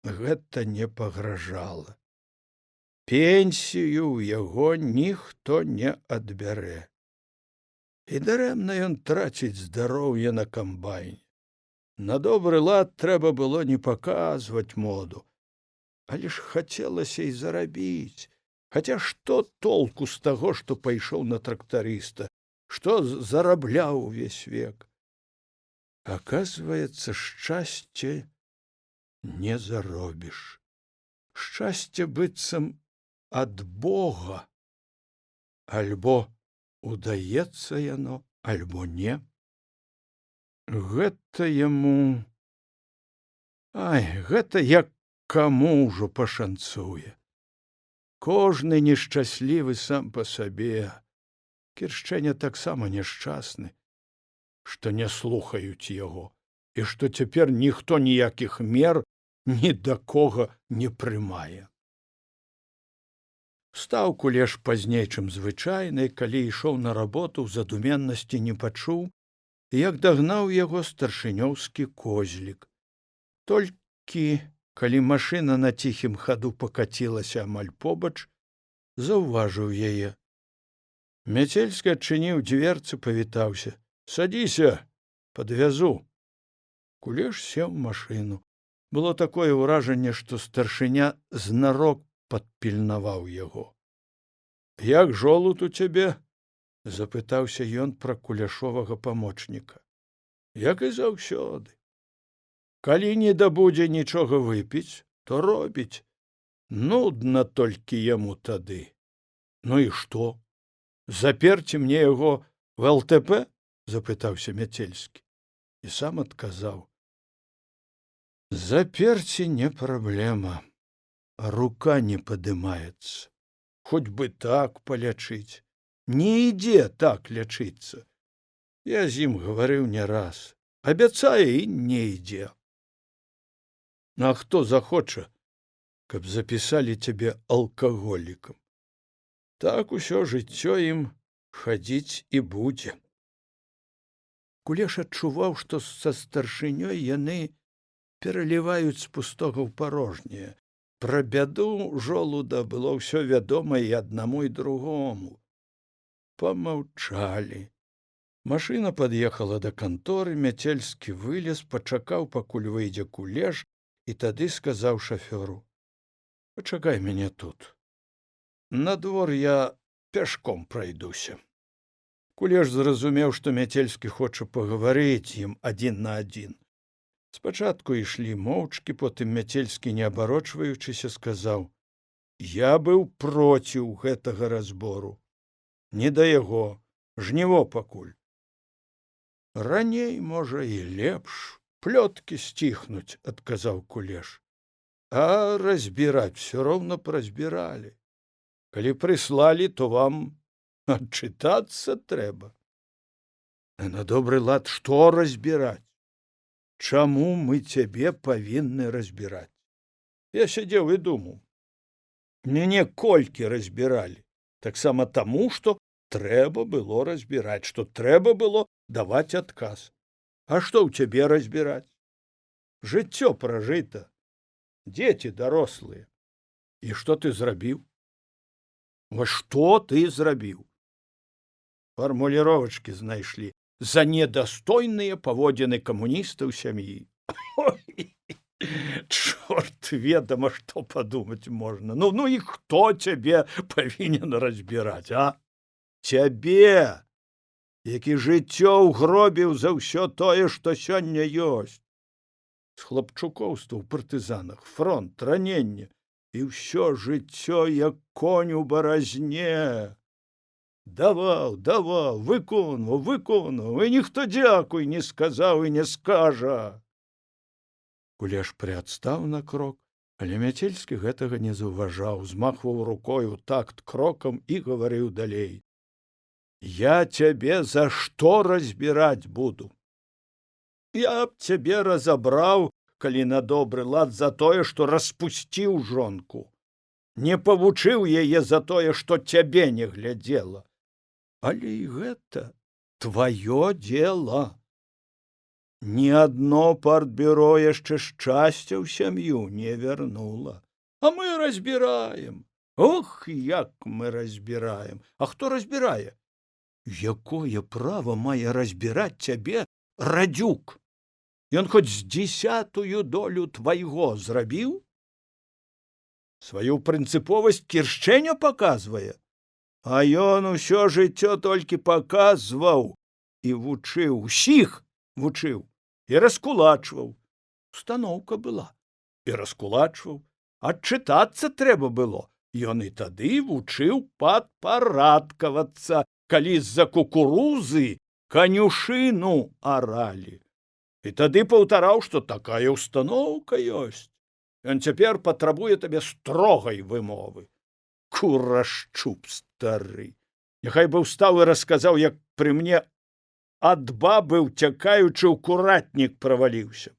гэта не пагражала. Пенсію ў яго ніхто не адбярэ. І дарэмна ён траціць здароўе на камбайне. На добры лад трэба было не паказваць моду, але ж хацелася і зарабіць. Хаця што толку з таго, што пайшоў на трактарыста, што зарабляў увесь век? Аказваецца, шчасце не заробіш. Шчасце быццам ад Бога, альбо удаецца яно, альбо не. Гэта яму, гэта як каму ўжо пашанцуе. Кожны нешчаслівы сам па сабе. Кіршчэня таксама няшчасны, што не слухаюць яго, і што цяпер ніхто ніякіх мер ні да кога не прымае. Стаў Кулеш пазней, чым звычайна, калі ішоў на работу, у задуменнасці не пачуў, як дагнаў яго старшынёўскі козлік. Толькі, калі машына на ціхім хаду пакацілася амаль побач, заўважыў яе. Мяцельскі адчыніў дзверцы, павітаўся. «Садзіся, падвязу». Кулеш сеў у машыну. Было такое ўражанне, што старшыня знарок падпільнаваў яго. «Як жолуд у цябе?» — запытаўся ён пра куляшовага памочніка. «Як і заўсёды. Калі не дабудзе нічога выпіць, то робіць. Нудна толькі яму тады». «Ну і што? Заперці мне яго в ЛТП?» — запытаўся Мяцельскі. І сам адказаў. «Заперці не праблема, а рука не падымаецца. Хоць бы так палячыць. Не ідзе так лячыцца. Я з ім гаварыў не раз. Абяцае і не ідзе. А хто захоча, каб запісалі цябе алкаголікам? Так усё жыццё ім хадзіць і будзе». Кулеш адчуваў, што са старшынёй яны пераліваюць з пустога ў парожняе. Пра бяду жолуда было ўсё вядома і аднаму, і другому. Памаўчалі. Машына пад'ехала да канторы, Мяцельскі вылез, пачакаў, пакуль выйдзе Кулеш, і тады сказаў шафёру: «Пачакай мяне тут. На двор я пяшком прайдуся». Кулеш зразумеў, што Мяцельскі хоча пагаварыць ім адзін на адзін. Спачатку ішлі моўчкі, потым Мяцельскі, не абарочваючыся, сказаў: «Я быў проціў гэтага разбору. Не да яго, жніво пакуль. Раней, можа, і лепш. Плёткі сціхнуць», — адказаў Кулеш. «А разбіраць всё роўна празбіралі. Калі прыслалі, то вам адчытацца трэба. На добры лад, што разбіраць? Чаму мы цябе павінны разбіраць? Я сядзеў і думаў. Мяне колькі разбіралі, таксама таму, што трэба было разбіраць, што трэба было даваць адказ. А што ў цябе разбіраць? Жыццё пражыта, дзеці дарослыя. І што ты зрабіў? Вось што ты зрабіў? Фармуліровачкі знайшлі за недастойныя паводзіны камуністаў сям'і. Ой, чорт ведама, што падумаць можна. Ну і хто цябе павінен разбіраць, а? Цябе, які жыццё ўгробіў за ўсё тое, што сёння ёсць. З хлапчукоўства ў партызанах, фронт, раненне, і ўсё жыццё, як конь у баразне. Даваў, выконваў, і ніхто дзякуй не сказаў і не скажа». Кулеш прыадстаў на крок, але Мяцельскі гэтага не заўважаў, змахваў рукой у такт крокам і гаварыў далей: «Я цябе за што разбіраць буду? Я б цябе разабраў, калі на добры лад, за тое, што распусціў жонку. Не павучыў яе за тое, што цябе не глядзела. Але і гэта тваё дело. Ні адно партбюро яшчэ шчасця ў сям'ю не вярнула. А мы разбіраем. Ох, як мы разбіраем. А хто разбірае? Якое права мае разбіраць цябе Радзюк? Ён хоць з 10-ую долю твайго зрабіў? Сваю прынцыповасць Кіршчэня паказвае. А ён усё жыццё толькі паказваў і вучыў, усіх вучыў і раскулачваў. Устаноўка была. І раскулачваў, адчытацца трэба было. Ён і тады вучыў падпарадкавацца, калі з-за кукурузы канюшыну аралі. І тады паўтараў, што такая ўстаноўка ёсць. Ён цяпер патрабуе табе строгай вымовы. Курашчуп стары. Няхай бы ўстаў і расказаў, як пры мне ад бабы, уцякаючы ў куратнік, праваліўся.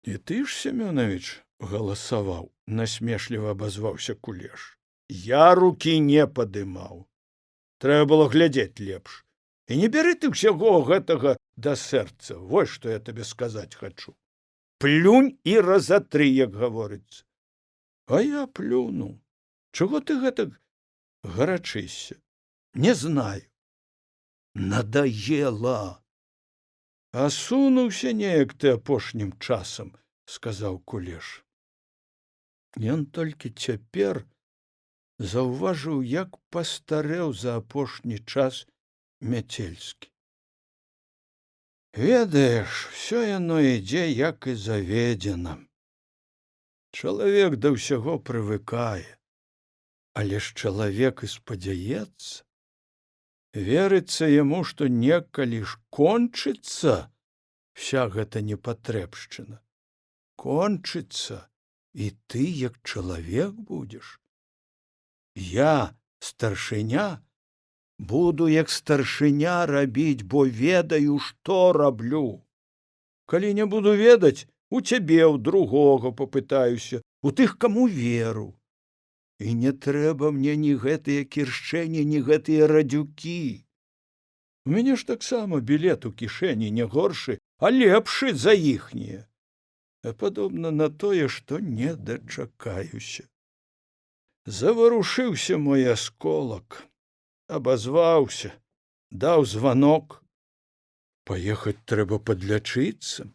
І ты ж, Семёнович, галасаваў, насмешліва абазваўся Кулеш. Я рукі не падымаў. Трэба было глядзець лепш. І не бяры ты ўсяго гэтага да сэрца. Вось што я табе сказаць хачу. Плюнь і разатры, як гаворыцца. А я плюну. Чаго ты гэтак гарачышся? Не знаю. Надаела. Асунуўся неяк ты апошнім часам, сказаў Кулеш. Ён толькі цяпер заўважыў, як пастарэў за апошні час Мяцельскі. Ведаеш, усё яно ідзе, як і заведзена. Чалавек да ўсяго прывыкае, але ж чалавек і спадзяецца. Верыцца яму, што некалі ж кончыцца вся гэта непатрэбшчына. Кончыцца, і ты, як чалавек, будзеш. Я, старшыня, буду як старшыня рабіць, бо ведаю, што раблю. Калі не буду ведаць, у цябе, у другога папытаюся, у тых, каму веру. І не трэба мне ні гэтыя кіршчэні, ні гэтыя радзюкі. У мяне ж таксама білет у кішэні не горшы, а лепшы за іхнія. А падобна на тое, што не дачакаюся. Заварушыўся мой асколак, абазваўся, даў званок. Паехаць трэба падлячыцца.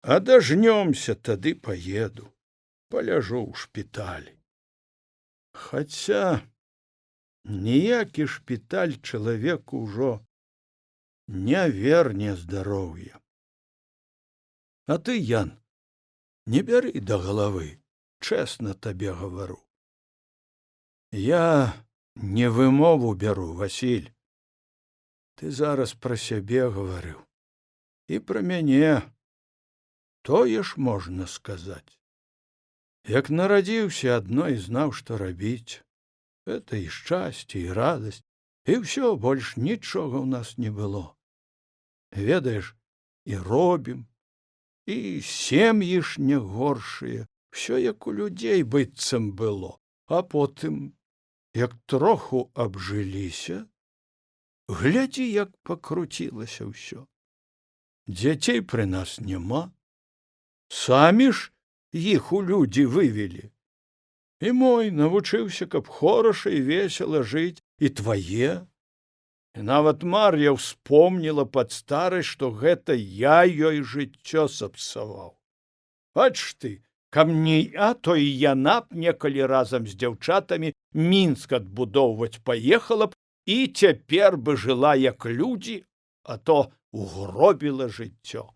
А дажнёмся, тады паеду, паляжу ў шпіталі. Хаця ніякі шпіталь чалавеку ўжо не верне здароўя. А ты, Ян, не бяры да галавы, чэсна табе гавару. Я не вымову бяру, Васіль. Ты зараз пра сябе гаварыў. І пра мяне тое ж можна сказаць. Як нарадзіўся, адно і знаў, што рабіць. Это і шчасце, і радасць, і ўсё, больш нічога ў нас не было. Ведаеш, і робім, і сем'і ж не горшыя, усё як у людзей быццам было. А потым, як троху абжыліся, глядзі, як пакруцілася ўсё. Дзяцей пры нас няма, самі ж іх у людзі вывелі. І мой навучыўся, каб хораша і весела жыць, і твае. І нават Мар'я ўспомніла пад старасць, што гэта я ёй жыццё сапсаваў. Бач ты, каб не я, то і яна б некалі разам з дзяўчатамі Мінск адбудоўваць паехала б і цяпер бы жыла як людзі, а то угробіла жыццё.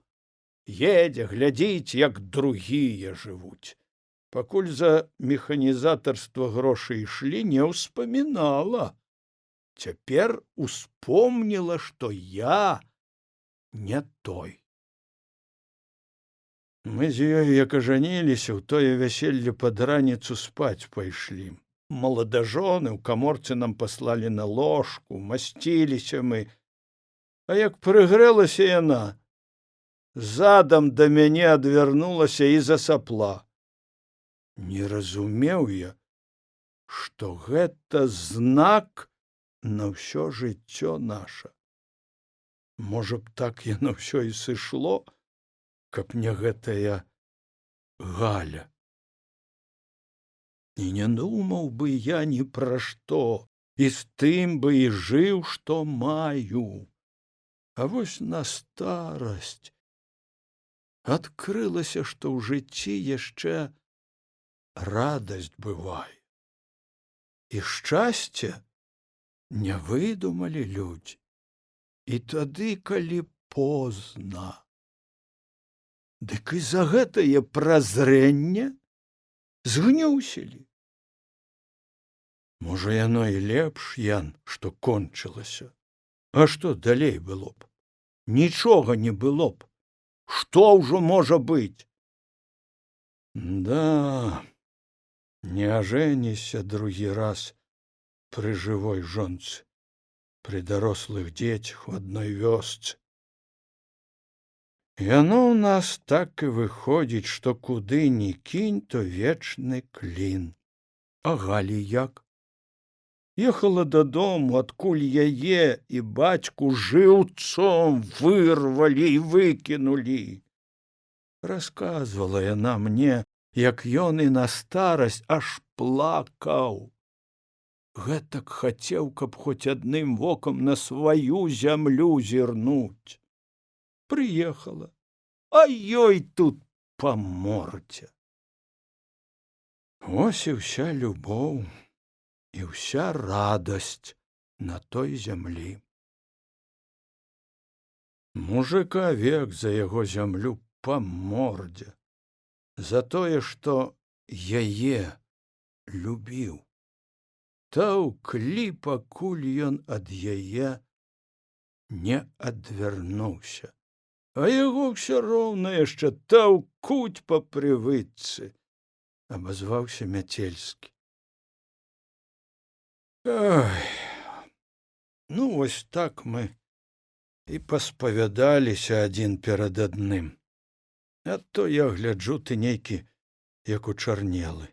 Едзе, глядзіць, як другія жывуць. Пакуль за механізатарства грошы ішлі, не ўспамінала. Цяпер успомніла, што я не той. Мы з ёй, як ажаніліся, ў тое вяселле пад раніцу спаць пайшлі. Маладажоны ў каморцы нам паслалі на ложку, масціліся мы. А як прыгрэлася яна, задам да мяне адвярнулася і засапла. Не разумеў я, што гэта знак на ўсё жыццё наша. Можа б, так яно ўсё і сышло, каб не гэтая Галя. І не думаў бы я ні пра што, і з тым бы і жыў, што маю. А вось на старасць адкрылася, што ў жыцці яшчэ радасць бывае. І шчасце не выдумалі людзі. І тады, калі позна. Дык і за гэтае празрэнне згнюсілі. Можа, яно і лепш, Ян, што кончылася. А што далей было б? Нічога не было б. Што ўжо можа быць? Да, не ажэніся другі раз пры жывой жонцы, пры дарослых дзецях у адной вёсцы. Яно ў нас так і выходзіць, што куды ні кінь, то вечны клін. А Галі як? Ехала дадому, адкуль яе і бацьку жыўцом вырвалі і выкінулі. Расказвала яна мне, як ён і на старасць аж плакаў. Гэтак хацеў, каб хоць адным вокам на сваю зямлю зірнуць. Прыехала, а ёй тут па мордзе. Вось і ўся любоў, і ўся радасць на той зямлі. Мужыка век за яго зямлю па мордзе, за тое, што яе любіў. Таўклі, пакуль ён ад яе не адвярнуўся, а яго ўсё роўна яшчэ таўкуць па прывычцы, абазваўся Мяцельскі. Ай, ну вось так мы і паспавядаліся адзін перад адным. А то я гляджу, ты нейкі, як учарнелы.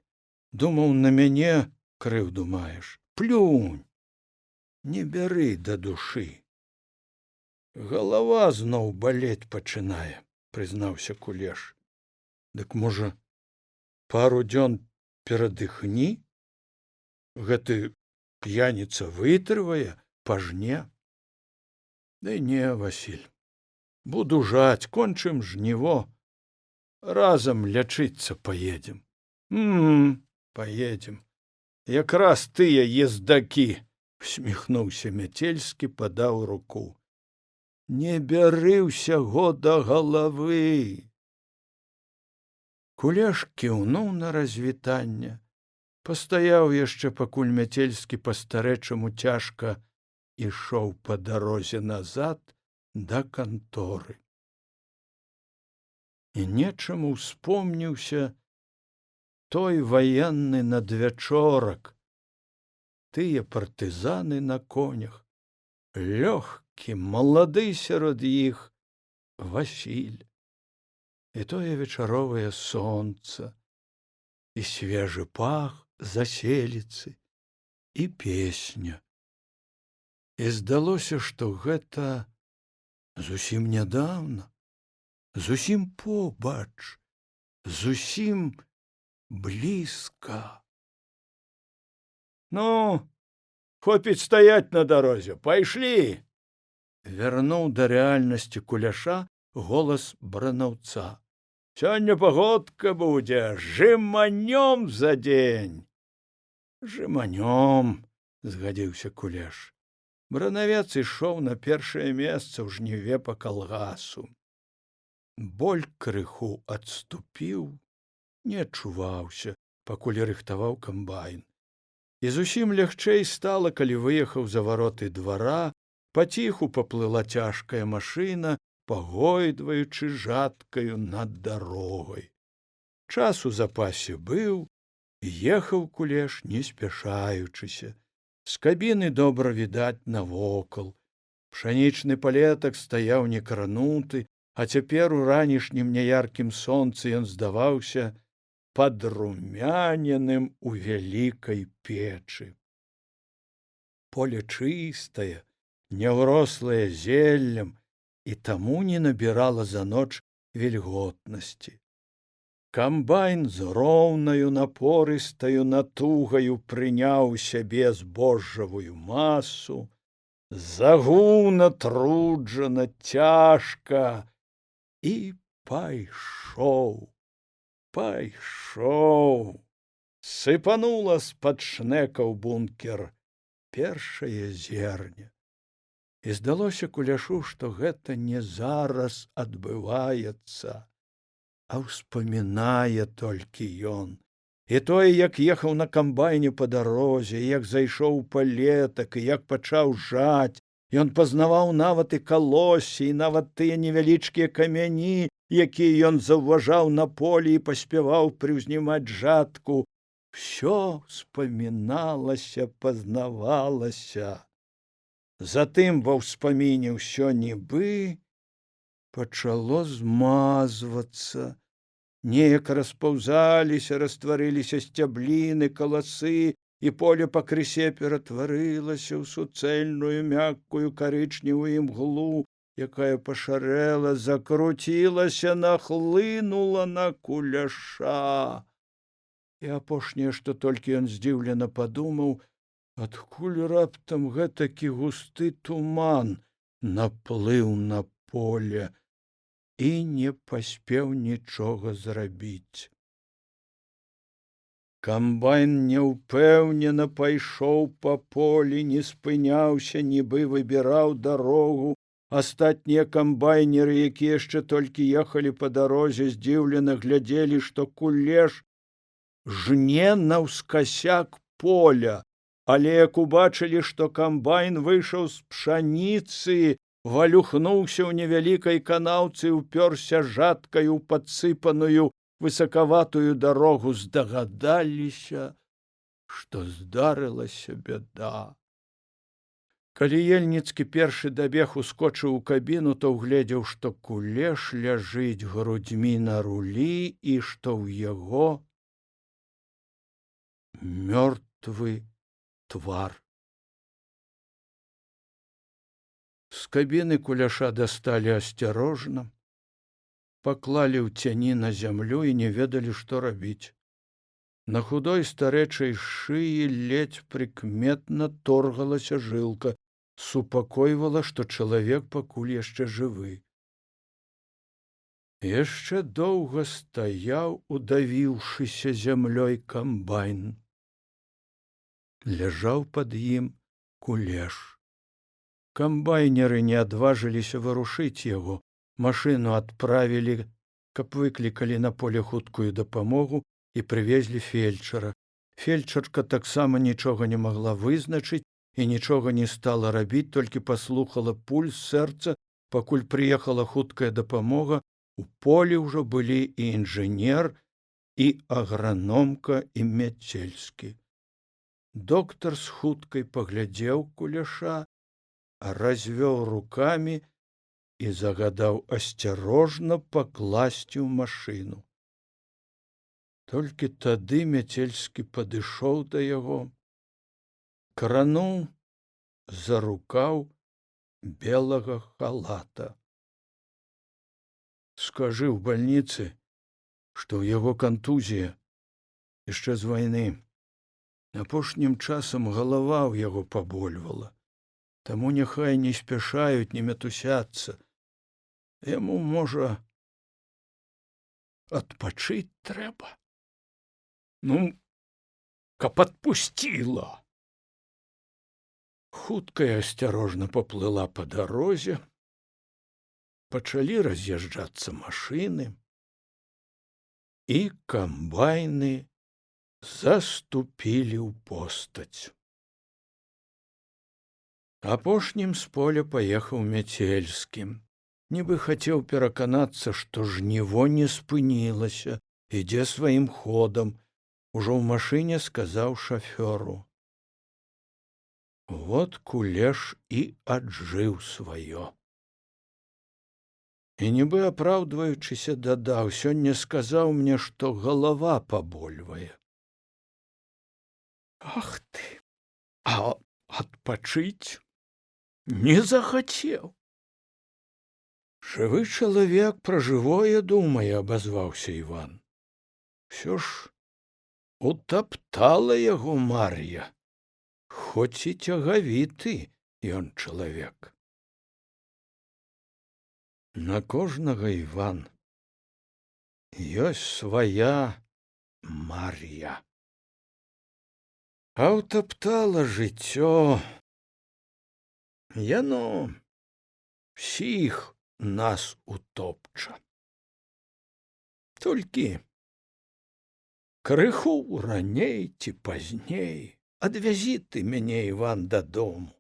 Думаў, на мяне крыўду маеш. Плюнь, не бяры да душы. Галава зноў балець пачынае, прызнаўся Кулеш. Дык, можа, пару дзён перадыхні? Гэты п'яніца вытрывае, пажне? Ды не, Васіль, буду жаць, кончым жніво. Разам лячыцца паедзем. Паедзем. Якраз тыя ездакі, усміхнуўся Мяцельскі, падаў руку. Не бяры ўсяго да галавы. Кулеш кіўнуў на развітанне, пастаяў яшчэ, пакуль Мяцельскі па-старэчаму цяжка ішоў па дарозе назад да канторы. І нечаму ўспомніўся той ваенны надвячорак, тыя партызаны на конях, лёгкі, малады сярод іх Васіль, і тое вечаровае сонца, і свежы пах заселіцы, і песня. І здалося, што гэта зусім нядаўна, зусім побач, зусім блізка. Ну, хопіць стаять на дарозе, пайшлі! Вярнуў да рэальнасці Куляша голас бранаўца. Сёння пагодка будзе, жыманём за дзень. Жыманём, згадзіўся Кулеш. Бранавец ішоў на першае месца ў жніве па калгасу. Боль крыху адступіў, не адчуваўся, пакуль рыхтаваў камбайн. І зусім лягчэй стала, калі выехаў за вароты двара, паціху паплыла цяжкая машына, пагойдваючы жаткаю над дарогай. Час у запасе быў, ехаў Кулеш, не спяшаючыся. З кабіны добра відаць навокал. Пшанічны палетак стаяў некрануты, а цяпер у ранішнім няяркім сонцы ён здаваўся падрумяненым у вялікай печы. Поле чыстае, няўрослае зеллем, і таму не набірала за ноч вільготнасці. Камбайн з роўнаю напорыстаю натугаю прыняў сябе збожжавую масу, загуна труджана цяжка, і пайшоў, пайшоў. Сыпанула з-пад шнэка ў бункер першае зерне. І здалося Куляшу, што гэта не зараз адбываецца, а ўспамінае толькі ён, І тое, як ехаў на камбайне па дарозе, як зайшоў у палетак, і як пачаў жаць, ён пазнаваў нават і калоссі, і нават тыя невялічкія камяні, якія ён заўважаў на полі і паспяваў прыўзнімаць жатку. Всё спаміналася, пазнавалася. Затым ва ўспаміне ўсё нібы пачало змазвацца. Неяк распаўзаліся, растварыліся сцябліны, каласы, і поле пакрысе ператварылася ў суцэльную мяккую карычневую імглу, якая пашарэла, закруцілася, нахлынула на Куляша. І апошняе, што толькі ён здзіўлена падумаў, адкуль раптам гэтакі густы туман наплыў на поле, і не паспеў нічога зрабіць. Камбайн няўпэўнена пайшоў па полі, не спыняўся, нібы выбіраў дарогу. Астатнія камбайнеры, якія яшчэ толькі ехалі па дарозе, здзіўлена глядзелі, што Кулеш жне наўскасяк поля, але як убачылі, што камбайн выйшаў з пшаніцы, валюхнуўся ў невялікай канаўцы, упёрся жаткай у падсыпаную высакаватую дарогу, здагадаліся, што здарылася бяда. Калі Ельніцкі першы дабег ускочыў у кабіну, то ўгледзеў, што Кулеш ляжыць грудзьмі на рулі і што ў яго мёртвы твар. З кабіны Куляша дасталі асцярожна, паклалі ў цяні на зямлю і не ведалі, што рабіць. На худой старэчай шыі ледзь прыкметна торгалася жылка, супакойвала, што чалавек пакуль яшчэ жывы. Яшчэ доўга стаяў, удавіўшыся зямлёй камбайн. Ляжаў пад ім Кулеш. Камбайнеры не адважыліся варушыць яго. Машыну адправілі, каб выклікалі на поле хуткую дапамогу і прывезлі фельчара. Фельчарка таксама нічога не магла вызначыць і нічога не стала рабіць, толькі паслухала пульс сэрца. Пакуль прыехала хуткая дапамога, у полі ўжо былі і інжынер, і аграномка, і Мяцельскі. Доктар з хуткай паглядзеў Куляша, развёў рукамі і загадаў асцярожна пакласці ў машыну. Толькі тады Мяцельскі падышоў да яго, крануў за рукаў белага халата. Скажы ў бальніцы, што ў яго кантузія яшчэ з вайны. Апошнім часам галава ў яго пабольвала. Таму няхай не спяшаюць, не мятусяцца. Яму, можа, адпачыць трэба. Ну, каб адпусціла. Хуткая асцярожна паплыла па дарозе. Пачалі раз'язджацца машыны, і камбайны заступілі ў постаць. Апошнім з поля паехаў Мяцельскі. Нібы хацеў пераканацца, што жніво не спынілася, ідзе сваім ходам. Ужо ў машыне сказаў шафёру: «Вот Кулеш і аджыў сваё». І нібы апраўдваючыся дадаў: «Сёння сказаў мне, што галава пабольвае». Ах ты, а адпачыць не захацеў. Жывы чалавек пра жывое думае, абазваўся Іван. Усё ж утаптала яго Мар'я, хоць і цягавіты ён чалавек. На кожнага, Іван, ёсць свая Мар'я. А ўтаптала жыццё, яно ўсіх нас утопча. Толькі крыху раней ці пазней адвязі ты мяне, Іван, дадому.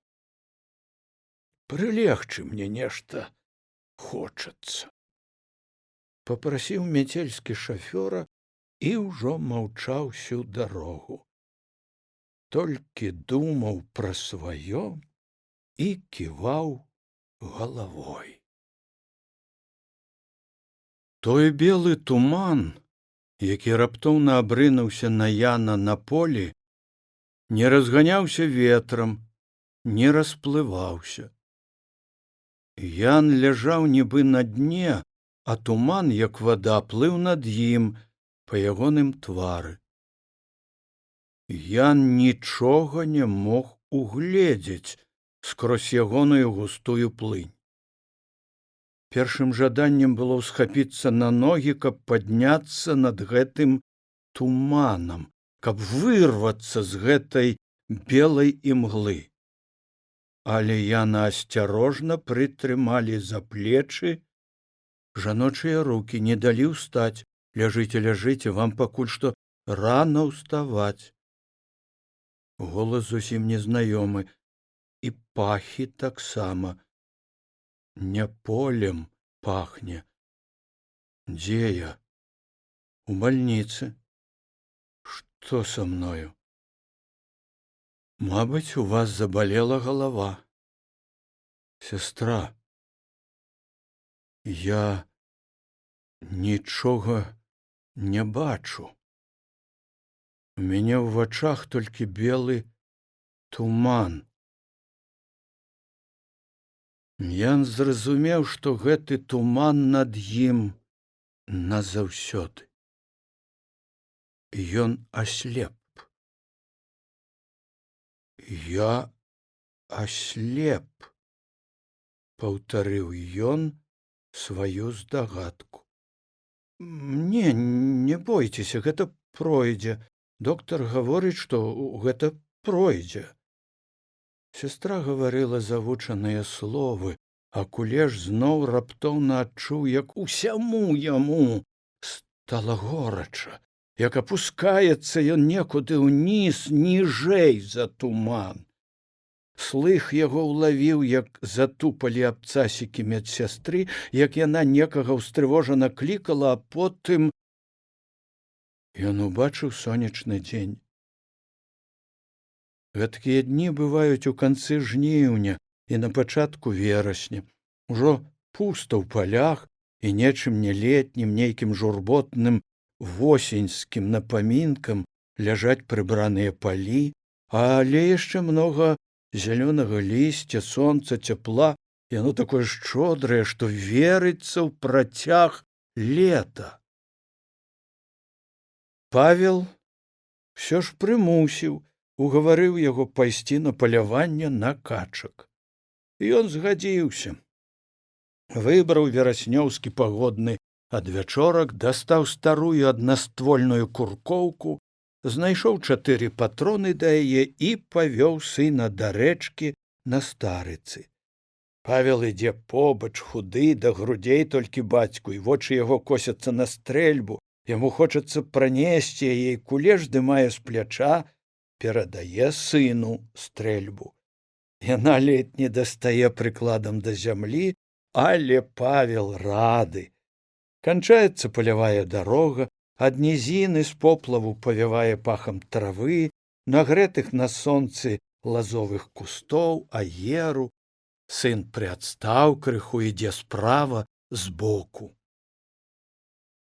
Прылегчы мне нешта хочацца. Папрасіў мяцельскі шафёра і ўжо маўчаў всю дарогу. Толькі думаў пра сваё і ківаў галавой. Той белы туман, які раптоўна абрынуўся на Яна на полі, не разганяўся ветрам, не расплываўся. Ян ляжаў нібы на дне, а туман, як вада, плыў над ім па ягоным твары. Ян нічога не мог угледзець скрозь ягоную густую плынь. Першым жаданнем было ўсхапіцца на ногі, каб падняцца над гэтым туманам, каб вырвацца з гэтай белай імглы. Але Яна асцярожна прытрымалі за плечы жаночыя рукі, не далі ўстаць. Ляжыце, ляжыце, вам пакуль што рана ўставаць. Голас зусім незнаёмы, і пахі таксама. Не полем пахне. Дзе я? У бальніцы. Што са мною? Мабыць, у вас забалела галава. Сястра, я нічога не бачу. У мяне ў вачах толькі белы туман. Ян зразумеў, што гэты туман над ім назаўсёды. Ён аслеп. Я аслеп, паўтарыў ён сваю здагадку. Не бойцеся, гэта пройдзе. Доктар гаворыць, што гэта пройдзе. Сестра гаварыла завучаныя словы, а Кулеш зноў раптоўна адчуў, як усяму яму стала горача, як апускаецца ён некуды ўніз, ніжэй за туман. Слых яго ўлавіў, як затупалі абцасікі медсястры, як яна некага ўстрывожана клікала, а потым ён убачыў сонечны дзень. Гэткія дні бываюць у канцы жніўня і на пачатку верасня. Ужо пуста ў палях і нечым не летнім, нейкім журботным восеньскім напамінкам ляжаць прыбраныя палі, але яшчэ многа зялёнага лісця, сонца, цяпла, яно такое шчодрае, што верыцца ў працяг лета. Павел ўсё ж прымусіў, угаварыў яго пайсці на паляванне на качак. Ён згадзіўся. Выбраў вераснёўскі пагодны адвячорак, дастаў старую аднаствольную куркоўку, знайшоў 4 патроны да яе і павёў сына да рэчкі на старыцы. Павел ідзе побач, худы, да грудзей толькі бацьку, і вочы яго косяцца на стрэльбу. Яму хочацца пранесці яе, і Кулеш здымае з пляча, перадае сыну стрэльбу. Яна ледь не дастае прыкладам да зямлі, але Павел рады. Канчаецца палявая дарога, ад нізіны з поплаву павявае пахам травы, нагрэтых на сонцы лазовых кустоў, аеру. Сын прыадстаў крыху, ідзе справа збоку.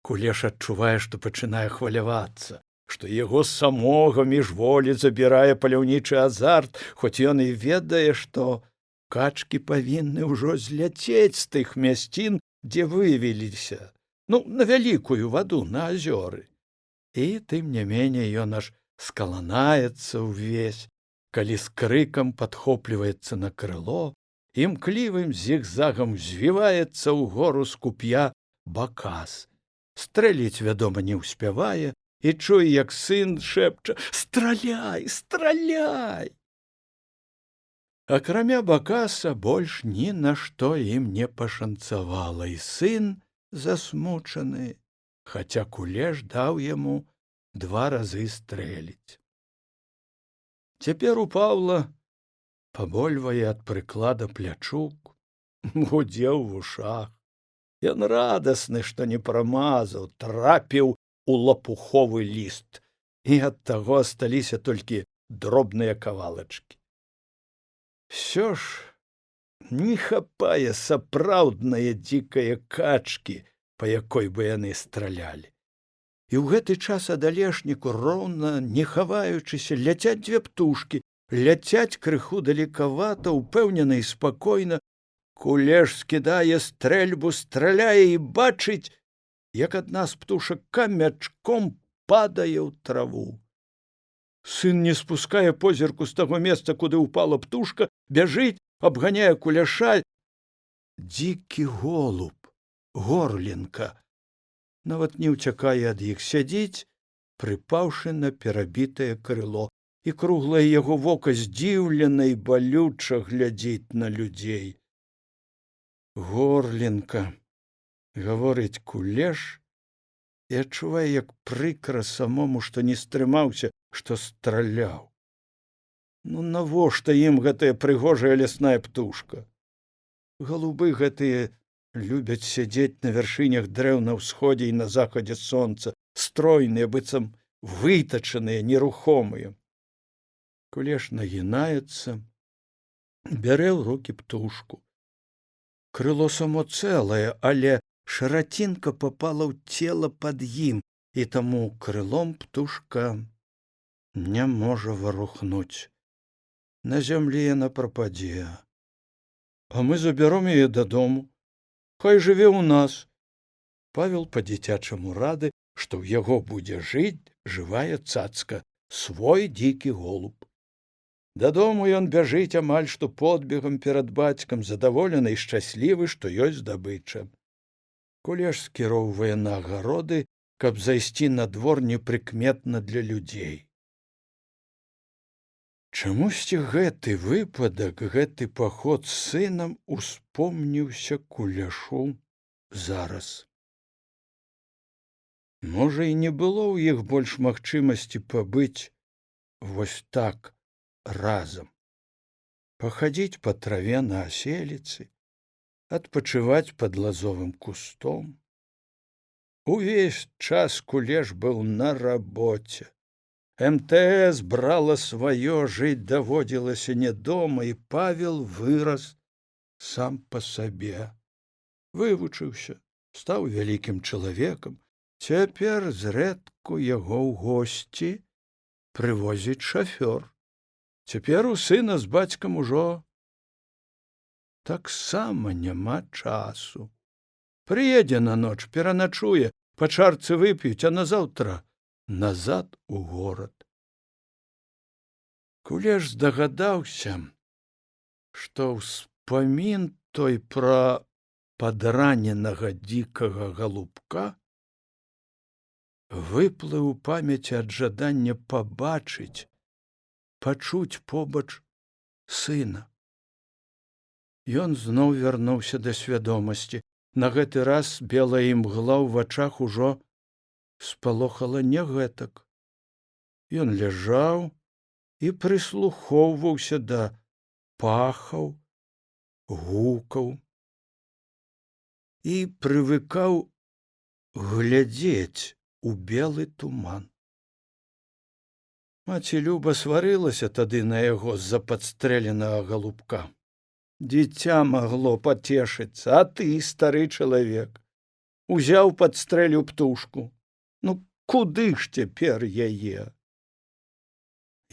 Кулеш адчувае, што пачынае хвалявацца, што яго самога міжволі забірае паляўнічы азарт, хоць ён і ведае, што качкі павінны ўжо зляцець з тых мясцін, дзе вывеліся, на вялікую ваду, на азёры. І тым не меней ён аж скаланаецца ўвесь, калі з крыкам падхопліваецца на крыло, імклівым зігзагам звіваецца ўгору з куп'я Бакас. Стрэліць, вядома, не ўспявае, і чуе, як сын шэпча: «Страляй, страляй!» Акрамя Бакаса больш ні на што ім не пашанцавала, і сын засмучаны, хаця Кулеш даў яму 2 разы стрэліць. Цяпер у Паўла пабольвае ад прыклада плячук, гудзе ў вушах. Ён радасны, што не прамазаў, трапіў у лапуховы ліст, і ад таго асталіся толькі дробныя кавалачкі. Всё ж не хапае сапраўднае дзікае качкі, па якой бы яны стралялі. І ў гэты час ад алешніку, роўна не хаваючыся, ляцяць 2 птушкі, ляцяць крыху далекавата, упэўнена і спакойна. Кулеш скідае стрэльбу, страляе і бачыць, як адна з птушак камячком падае ў траву. Сын не спускае позірку з таго месца, куды ўпала птушка, бяжыць, абганяе куляша. Дзікі голуб, горлінка, нават не ўцякае ад іх, сядзіць, прыпаўшы на перабітае крыло, і круглае яго вока здзіўлена і балюча глядзіць на людзей. Горлінка, гаворыць Кулеш, і адчувае, як прыкра самому, што не стрымаўся, што страляў. Ну навошта ім гэтая прыгожая лясная птушка? Галубы гэтыя любяць сядзець на вяршынях дрэў на ўсходзе і на захадзе сонца, стройныя, быццам вытачаныя, нерухомыя. Кулеш нагінаецца, бярэ ў рукі птушку. Крыло само цэлае, але шырацінка папала ў цела пад ім, і таму крылом птушка не можа варухнуць. На зямлі яна прападзе. А мы забяром яе дадому. Хай жыве ў нас. Павел па-дзіцячаму рады, што ў яго будзе жыць жывая цацка, свой дзікі голуб. Дадому ён бяжыць амаль што подбегам перад бацькам, задаволены і шчаслівы, што ёсць здабыча. Кулеш скіроўвае на агароды, каб зайсці на двор непрыкметна для людзей. Чамусьці гэты выпадак, гэты паход з сынам успомніўся Куляшу зараз. Можа, і не было ў іх больш магчымасці пабыць вось так разам, пахадзіць па траве на аселіцы, адпачываць пад лазовым кустом. Увесь час Кулеш быў на рабоце. МТС брала сваё, жыць даводзілася не дома, і Павел вырас сам па сабе. Вывучыўся, стаў вялікім чалавекам. Цяпер зрэдку яго ў госці прывозіць шафёр. Цяпер у сына з бацькам ужо таксама няма часу. Прыедзе на ноч, пераначуе, па чарцы вып'юць, а назаўтра назад у горад. Кулеш здагадаўся, што ўспамін той пра падраненага дзікага галубка выплыў у памяці ад жадання пабачыць, пачуць побач сына. Ён зноў вярнуўся да свядомасці. На гэты раз белая імгла ў вачах ужо спалохала не гэтак. Ён ляжаў і прыслухоўваўся да пахаў, гукаў і прывыкаў глядзець у белы туман. Маці Люба сварылася тады на яго з-за падстрэленага галубка. Дзіця магло пацешыцца, а ты, стары чалавек, узяў падстрэліў птушку. Ну, куды ж цяпер яе?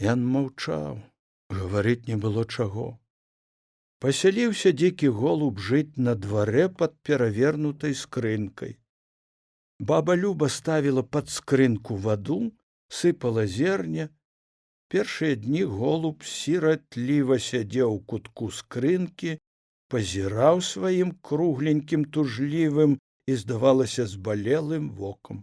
Ян маўчаў, гаварыць не было чаго. Пасяліўся дзікі голуб жыць на дварэ пад перавернутай скрынкай. Баба Люба ставіла пад скрынку ваду, сыпала зерня. Першыя дні голуб сіратліва сядзеў у кутку скрынкі, пазіраў сваім кругленькім тужлівым і, здавалася, збалелым вокам.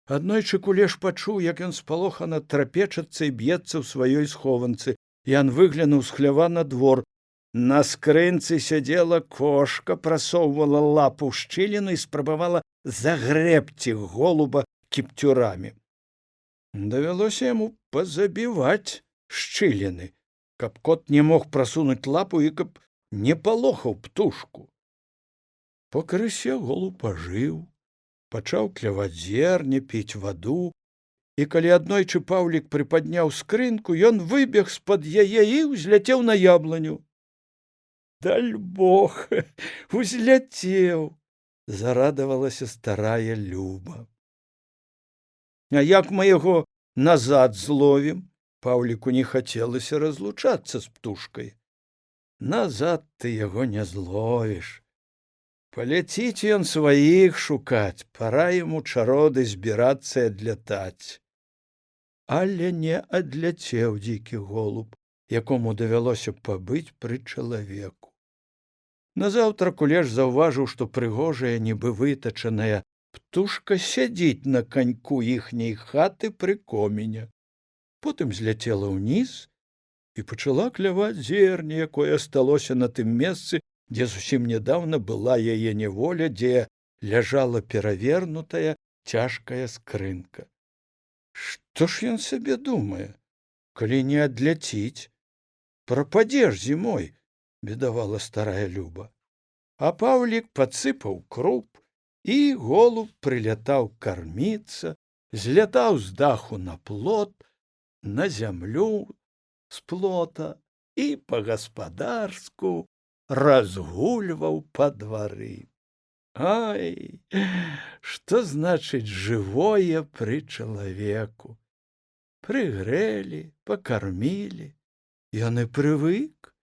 Аднойчы Кулеш пачуў, як ён спалохана трапечацца і б'ецца ў сваёй схованцы. Ян выглянуў з хлява на двор. На скрынцы сядзела кошка, прасоўвала лапу ў шчыліну і спрабавала загрэбці голуба кіпцюрамі. Давялося яму пазабіваць шчыліны, каб кот не мог прасунуць лапу і каб не палохаў птушку. Пакрысе голуб пажыў, пачаў кляваць зерне, піць ваду, і калі аднойчы Паўлік прыпадняў скрынку, ён выбег з-пад яе і ўзляцеў на яблыню. Дальбог, узляцеў, зарадавалася старая Люба. А як мы яго назад зловім? Паўліку не хацелася разлучацца з птушкай. Назад ты яго не зловіш. Паляціць ён сваіх шукаць, пара яму чароды збірацца і адлятаць. Але не адляцеў дзікі голуб, якому давялося пабыць пры чалавеку. Назаўтра Кулеш заўважыў, што прыгожая, нібы вытачаная птушка сядзіць на каньку іхняй хаты пры коміня. Потым зляцела ўніз і пачала кляваць зерне, якое асталося на тым месцы, дзе зусім нядаўна была яе няволя, дзе ляжала перавернутая цяжкая скрынка. Што ж ён сабе думае? Калі не адляціць, прападзеш зімой, бедавала старая Люба. А Паўлік падсыпаў круп, і голуб прылятаў карміцца, злятаў з даху на плот, на зямлю з плота і па-гаспадарску разгульваў па двары. Ай, што значыць жывое пры чалавеку? Прыгрэлі, пакармілі, ён і прывык,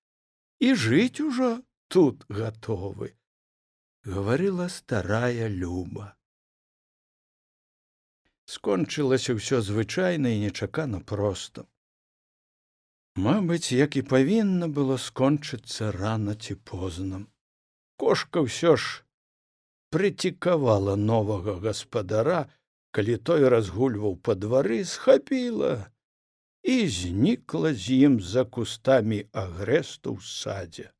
і жыць ужо тут гатовы, гаварыла старая Люба. Скончылася ўсё звычайна і нечакана проста. Мабыць, як і павінна было скончыцца рана ці позна. Кошка ўсё ж прыцікавала новага гаспадара, калі той разгульваў па двары, схапіла і знікла з ім за кустамі агрэсту ў садзе.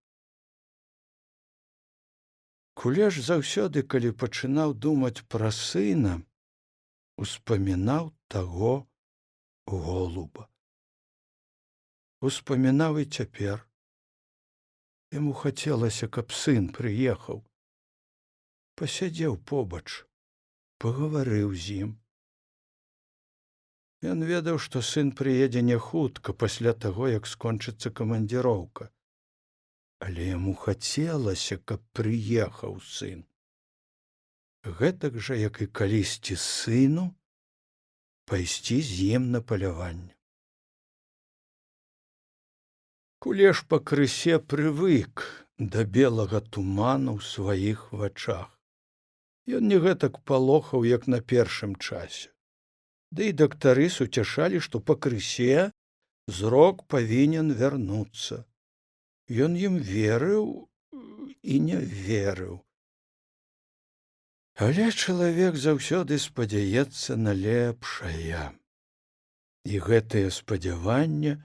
Кулеш заўсёды, калі пачынаў думаць пра сына, успамінаў таго голуба. Успамінаў і цяпер. Яму хацелася, каб сын прыехаў. Пасядзеў побач, пагаварыў з ім. Ён ведаў, што сын прыедзе не хутка пасля таго, як скончыцца камандзіроўка. Але яму хацелася, каб прыехаў сын. Гэтак жа, як і калісьці сыну, пайсці з ім на паляванне. Кулеш пакрысе прывык да белага туману ў сваіх вачах. Ён не гэтак палохаў, як на першым часе. Ды і дактары суцяшалі, што пакрысе зрок павінен вярнуцца. Ён ім верыў і не верыў. Але чалавек заўсёды спадзяецца на лепшае. І гэтае спадзяванне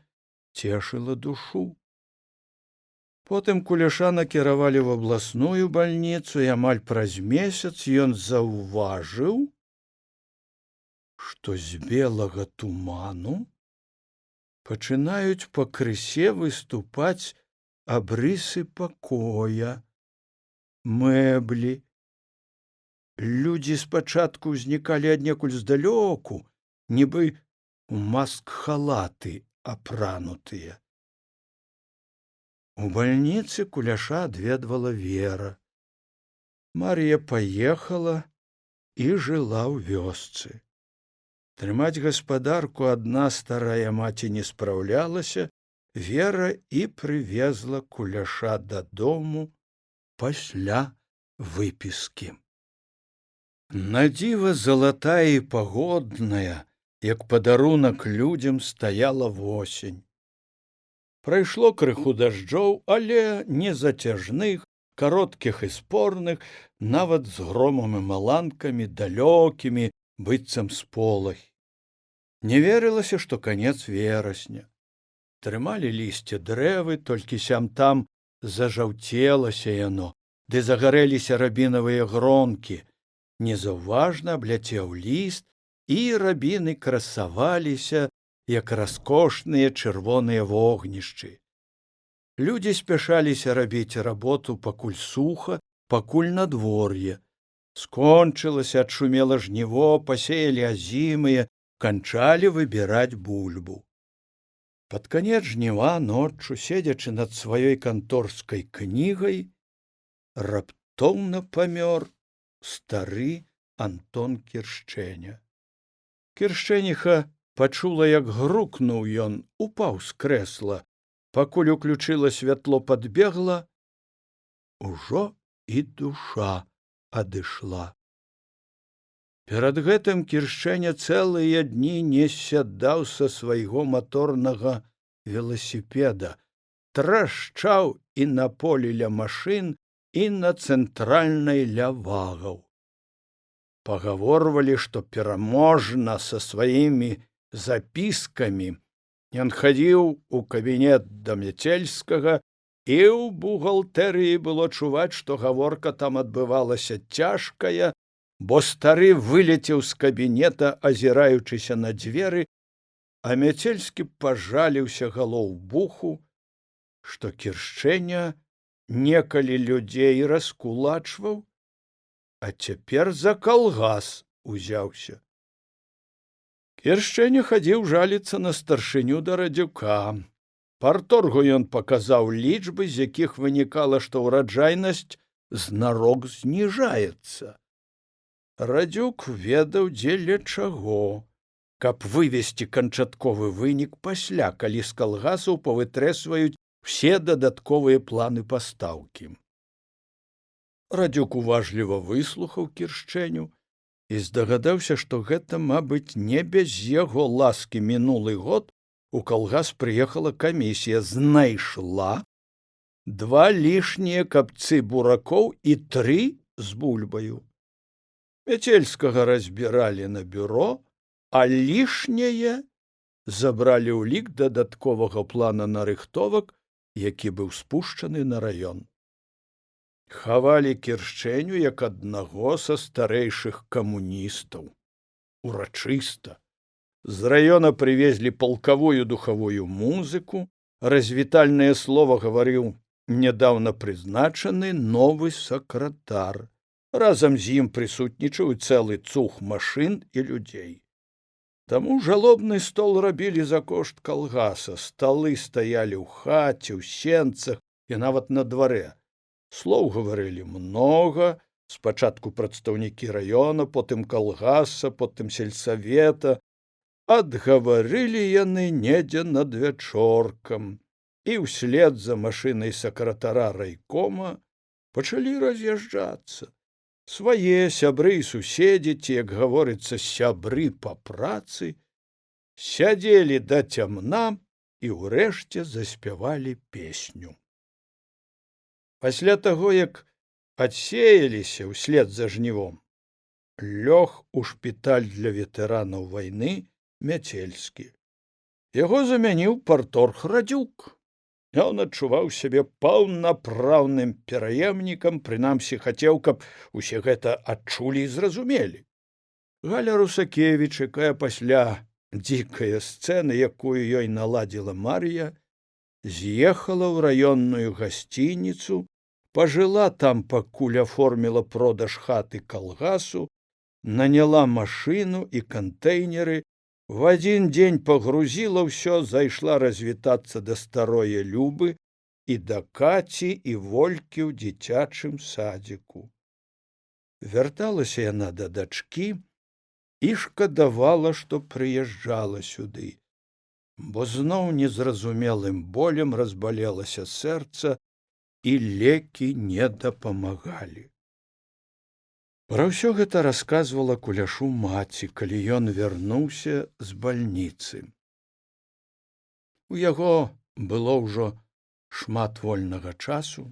цешыла душу. Потым Кулеша накіравалі ў абласную бальніцу, і амаль праз месяц ён заўважыў, што з белага туману пачынаюць пакрысе выступаць абрысы пакоя, мэблі. Людзі спачатку ўзнікалі аднекуль здалёку, нібы у маск-халаты апранутыя. У бальніцы Кулеша адведвала Вера. Мар'я паехала і жыла ў вёсцы. Трымаць гаспадарку адна старая маці не спраўлялася, Вера і прывезла Кулеша дадому пасля выпіскі. Надзіва залатая і пагодная, як падарунак людзям, стаяла восень. Прайшло крыху дажджоў, але не зацяжных, кароткіх і спорных, нават з громам і маланкамі, далёкімі, быццам з полахі. Не верылася, што канец верасня. Трымалі лісце дрэвы, толькі сям-там зажаўцелася яно, ды загарэліся рабінавыя гронкі. Незаўважна абляцеў ліст і рабіны красаваліся, як раскошныя чырвоныя вогнішчы. Людзі спяшаліся рабіць работу пакуль суха, пакуль надвор'е. Скончылася, адшумела жніво, пасеялі азімыя, канчалі выбіраць бульбу. Пад канец жніва ноччу, седзячы над сваёй канторскай кнігай, раптоўна памёр стары Антон Кіршчэня. Кіршчэніха пачула, як грукнуў ён, упаў з крэсла. Пакуль уключыла святло, падбегла, ужо і душа адышла. Перад гэтым Кіршчэня цэлыя дні не сядаў са свайго маторнага веласіпеда, трашчаў і на полі ля машын, і на цэнтральнай ля вагаў. Пагаворвалі, што пераможна са сваімі запіскамі ён хадзіў у кабінет да Мяцельскага, і ў бухгалтэрыі было чуваць, што гаворка там адбывалася цяжкая, бо стары вылецеў з кабінета, азіраючыся на дзверы, а Мяцельскі пажаліўся галоўбуху, што Кіршчэня некалі людзей раскулачваў, а цяпер за калгас узяўся. Кіршчэня хадзіў жаліцца на старшыню да Радзюка. Парторгу ён паказаў лічбы, з якіх вынікала, што ўраджайнасць знарок зніжаецца. Радзюк ведаў, дзеля чаго, каб вывесці канчатковы вынік пасля, калі з калгасаў павытрэсваюць усе дадатковыя планы пастаўкі. Радзюк уважліва выслухаў Кіршчэню і здагадаўся, што гэта, мабыць, не без яго ласкі мінулы год у калгас прыехала камісія, знайшла 2 лішнія капцы буракоў і 3 з бульбаю. Мяцельскага разбіралі на бюро, а лішняе забралі ў лік дадатковага плана нарыхтовак, які быў спушчаны на раён. Хавалі Кіршчэню як аднаго са старэйшых камуністаў. Урачыста. З раёна прывезлі палкавую духавую музыку, развітальнае слова гаварыў нядаўна прызначаны новы сакратар. Разам з ім прысутнічаў цэлы цух машын і людзей. Таму жалобны стол рабілі за кошт калгаса, сталы стаялі ў хаце, ў сенцах і нават на дварэ. Слоў гаварылі многа, спачатку прадстаўнікі раёна, потым калгаса, потым сельсавета. Адгаварылі яны недзе над вячоркам, і ўслед за машынай сакратара райкома пачалі раз'язджацца. Свае сябры і суседзі, ці, як гаворыцца, сябры па працы, сядзелі да цямна і ўрэшце заспявалі песню. Пасля таго, як адсеяліся ўслед за жнівом, лёг у шпіталь для ветэранаў вайны Мяцельскі. Яго замяніў парторг Радзюк. Ён адчуваў сябе паўнапраўным пераемнікам, прынамсі хацеў, каб усе гэта адчулі і зразумелі. Галя Русакевіч, якая пасля дзікае сцэны, якую ёй наладзіла Мар'я, з'ехала ў раённую гасцініцу, пажыла там, пакуль аформіла продаж хаты калгасу, наняла машыну і кантэйнеры, в адзін дзень пагрузіла ўсё, зайшла развітацца да старое Любы і да Каці і Волькі ў дзіцячым садзіку. Вярталася яна да дачкі і шкадавала, што прыязджала сюды, бо зноў незразумелым болем разбалелася сэрца, і лекі не дапамагалі. Пра ўсё гэта расказвала Куляшу маці, калі ён вярнуўся з бальніцы. У яго было ўжо шмат вольнага часу,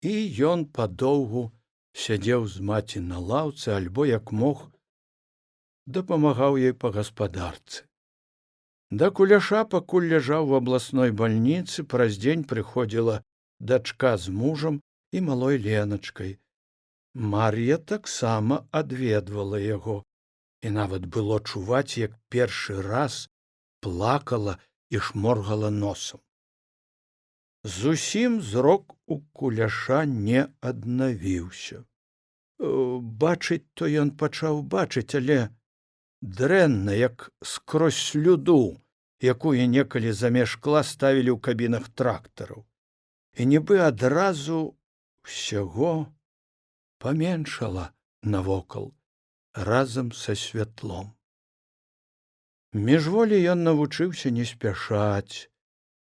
і ён падоўгу сядзеў з маці на лаўцы, альбо, як мог, дапамагаў ёй па гаспадарцы. Да Куляша, пакуль ляжаў у абласной бальніцы, праз дзень прыходзіла дачка з мужам і малой Леначкай. Мар'я таксама адведвала яго, і нават было чуваць, як першы раз плакала і шморгала носам. Зусім зрок у Куляша не аднавіўся. Бачыць то ён пачаў бачыць, але дрэнна, як скрозь слюду, якую некалі замеж шкла ставілі ў кабінах трактараў. І нібы адразу ўсяго паменшала навокал разам са святлом. Міжволі ён навучыўся не спяшаць.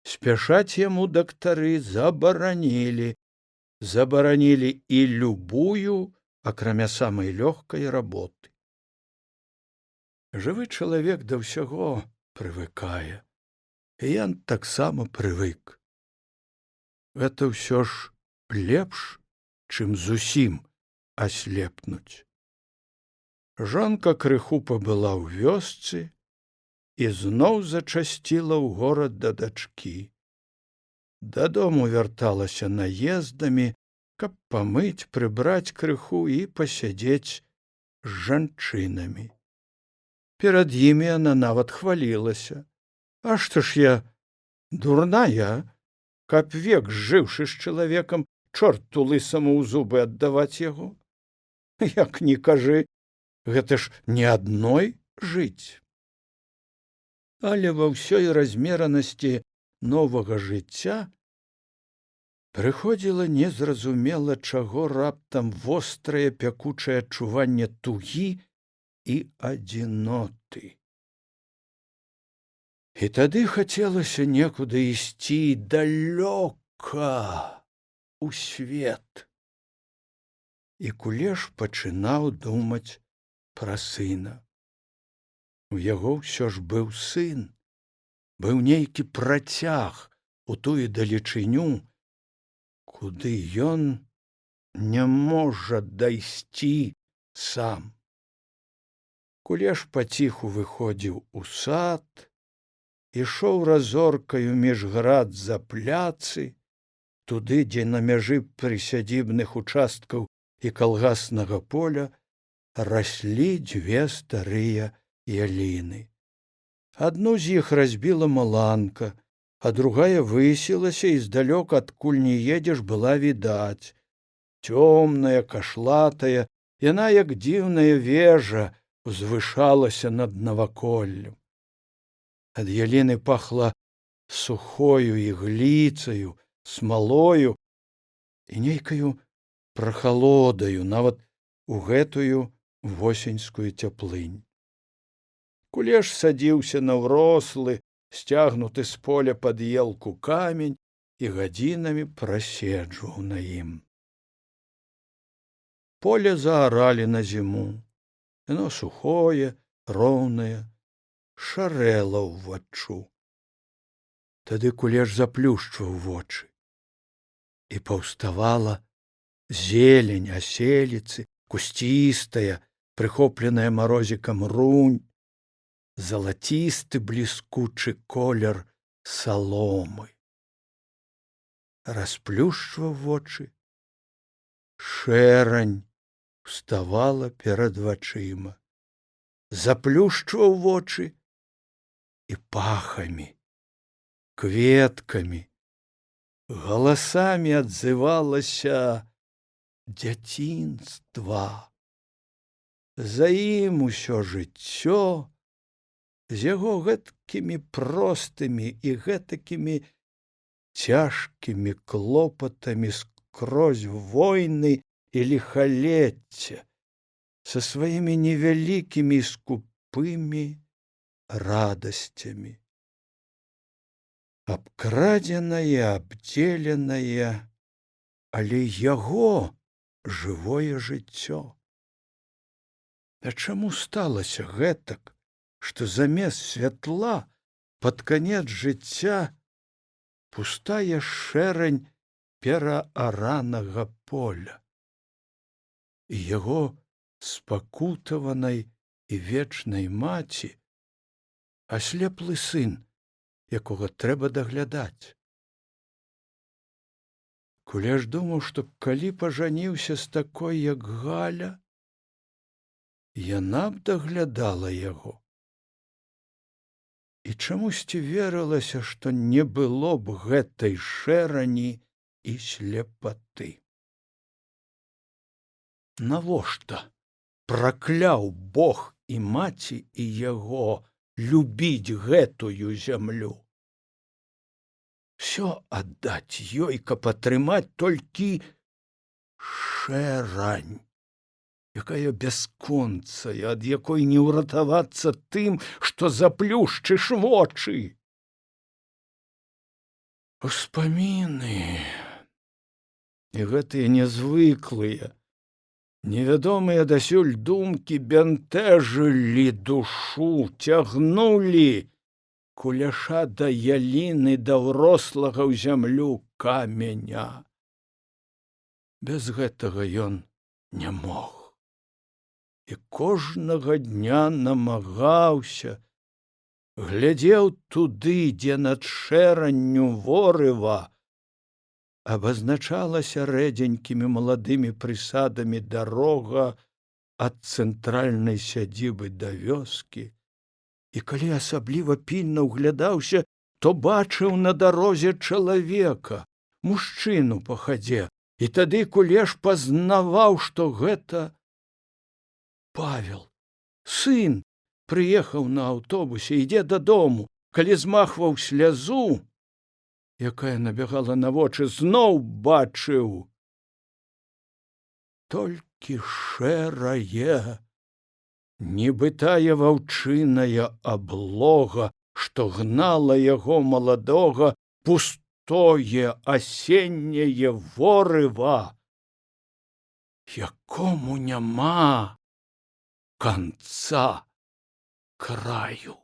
Спяшаць яму дактары забаранілі. Забаранілі і любую, акрамя самай лёгкай работы. Жывы чалавек да ўсяго прывыкае. І ён таксама прывык. Гэта ўсё ж лепш, чым зусім аслепнуць. Жонка крыху пабыла ў вёсцы і зноў зачасціла ў горад да дачкі. Дадому вярталася наездамі, каб памыць, прыбраць крыху і пасядзець з жанчынамі. Перад імі яна нават хвалілася. А што ж я дурная, каб век зжыўшы з чалавекам, чорту лысаму ў зубы аддаваць яго? Як ні кажы, гэта ж не адной жыць. Але ва ўсёй размеранасці новага жыцця прыходзіла незразумела чаго раптам вострае пякучае адчуванне тугі і адзіноты. І тады хацелася некуды ісці далёка у свет. І Кулеш пачынаў думаць пра сына. У яго ўсё ж быў сын, быў нейкі працяг у тую далечыню, куды ён не можа дайсці сам. Кулеш паціху выходзіў у сад, ішоў разоркаю між град за пляцы, туды, дзе на мяжы прысядзібных участкаў і калгаснага поля раслі дзве старыя яліны. Адну з іх разбіла маланка, а другая высілася і здалёк, адкуль не едзеш, была відаць. Цёмная, кашлатая, яна, як дзіўная вежа, узвышалася над наваколлем. Ад яліны пахла сухою ігліцаю, смалою і нейкаю прахалодаю, нават у гэтую восеньскую цяплынь. Кулеш садзіўся на ўрослы, сцягнуты з поля пад елку камень і гадзінамі праседжваў на ім. Поле зааралі на зіму. Яно сухое, роўнае, шарэла ўваччу. Тады Кулеш заплюшчваў вочы. І паўставала зелень аселіцы, кусцістая, прыхопленая марозікам рунь, залацісты бліскучы колер саломы. Расплюшчваў вочы. Шэрань уставала перад вачыма. Заплюшчваў вочы і пахамі, кветкамі, галасамі адзывалася дзяцінства. За ім усё жыццё, з яго гэткімі простымі і гэтакімі цяжкімі клопатамі скрозь войны і ліхалецця, са сваімі невялікімі скупымі радасцямі. Абкрадзенае, абдзеленае, але яго жывое жыццё. А чаму сталася гэтак, што замест святла пад канец жыцця пустая шэрань перааранага поля, і яго спакутаванай і вечнай маці аслеплы сын, якога трэба даглядаць. Кулеш думаў, што калі пажаніўся з такой, як Галя, яна б даглядала яго. І чамусьці верылася, што не было б гэтай шэрані і слепаты. Навошта пракляў Бог і маці і яго любіць гэтую зямлю? Всё аддаць ёй, каб атрымаць толькі шэрань, якая бясконцая, ад якой не ўратавацца тым, што заплюшчыш вочы. Успаміны, і гэтыя нязвыклыя, невядомыя дасюль думкі бянтэжылі душу, цягнулі куляша да яліны, да ўрослага ў зямлю каменя. Без гэтага ён не мог. І кожнага дня намагаўся, глядзеў туды, дзе над шэранню ворыва абазначалася рэдзенькімі маладымі прысадамі дарога ад цэнтральнай сядзібы да вёскі. І калі асабліва пільна ўглядаўся, то бачыў на дарозе чалавека, мужчыну па хадзе, і тады кулеш пазнаваў, што гэта Павел, сын, прыехаў на аўтобусе, ідзе дадому, калі змахваў слязу, якая набягала на вочы, зноў бачыў толькі шэрае, нібы тая ваўчыная аблога, што гнала яго маладога пустое асенняе ворыва, якому няма канца краю.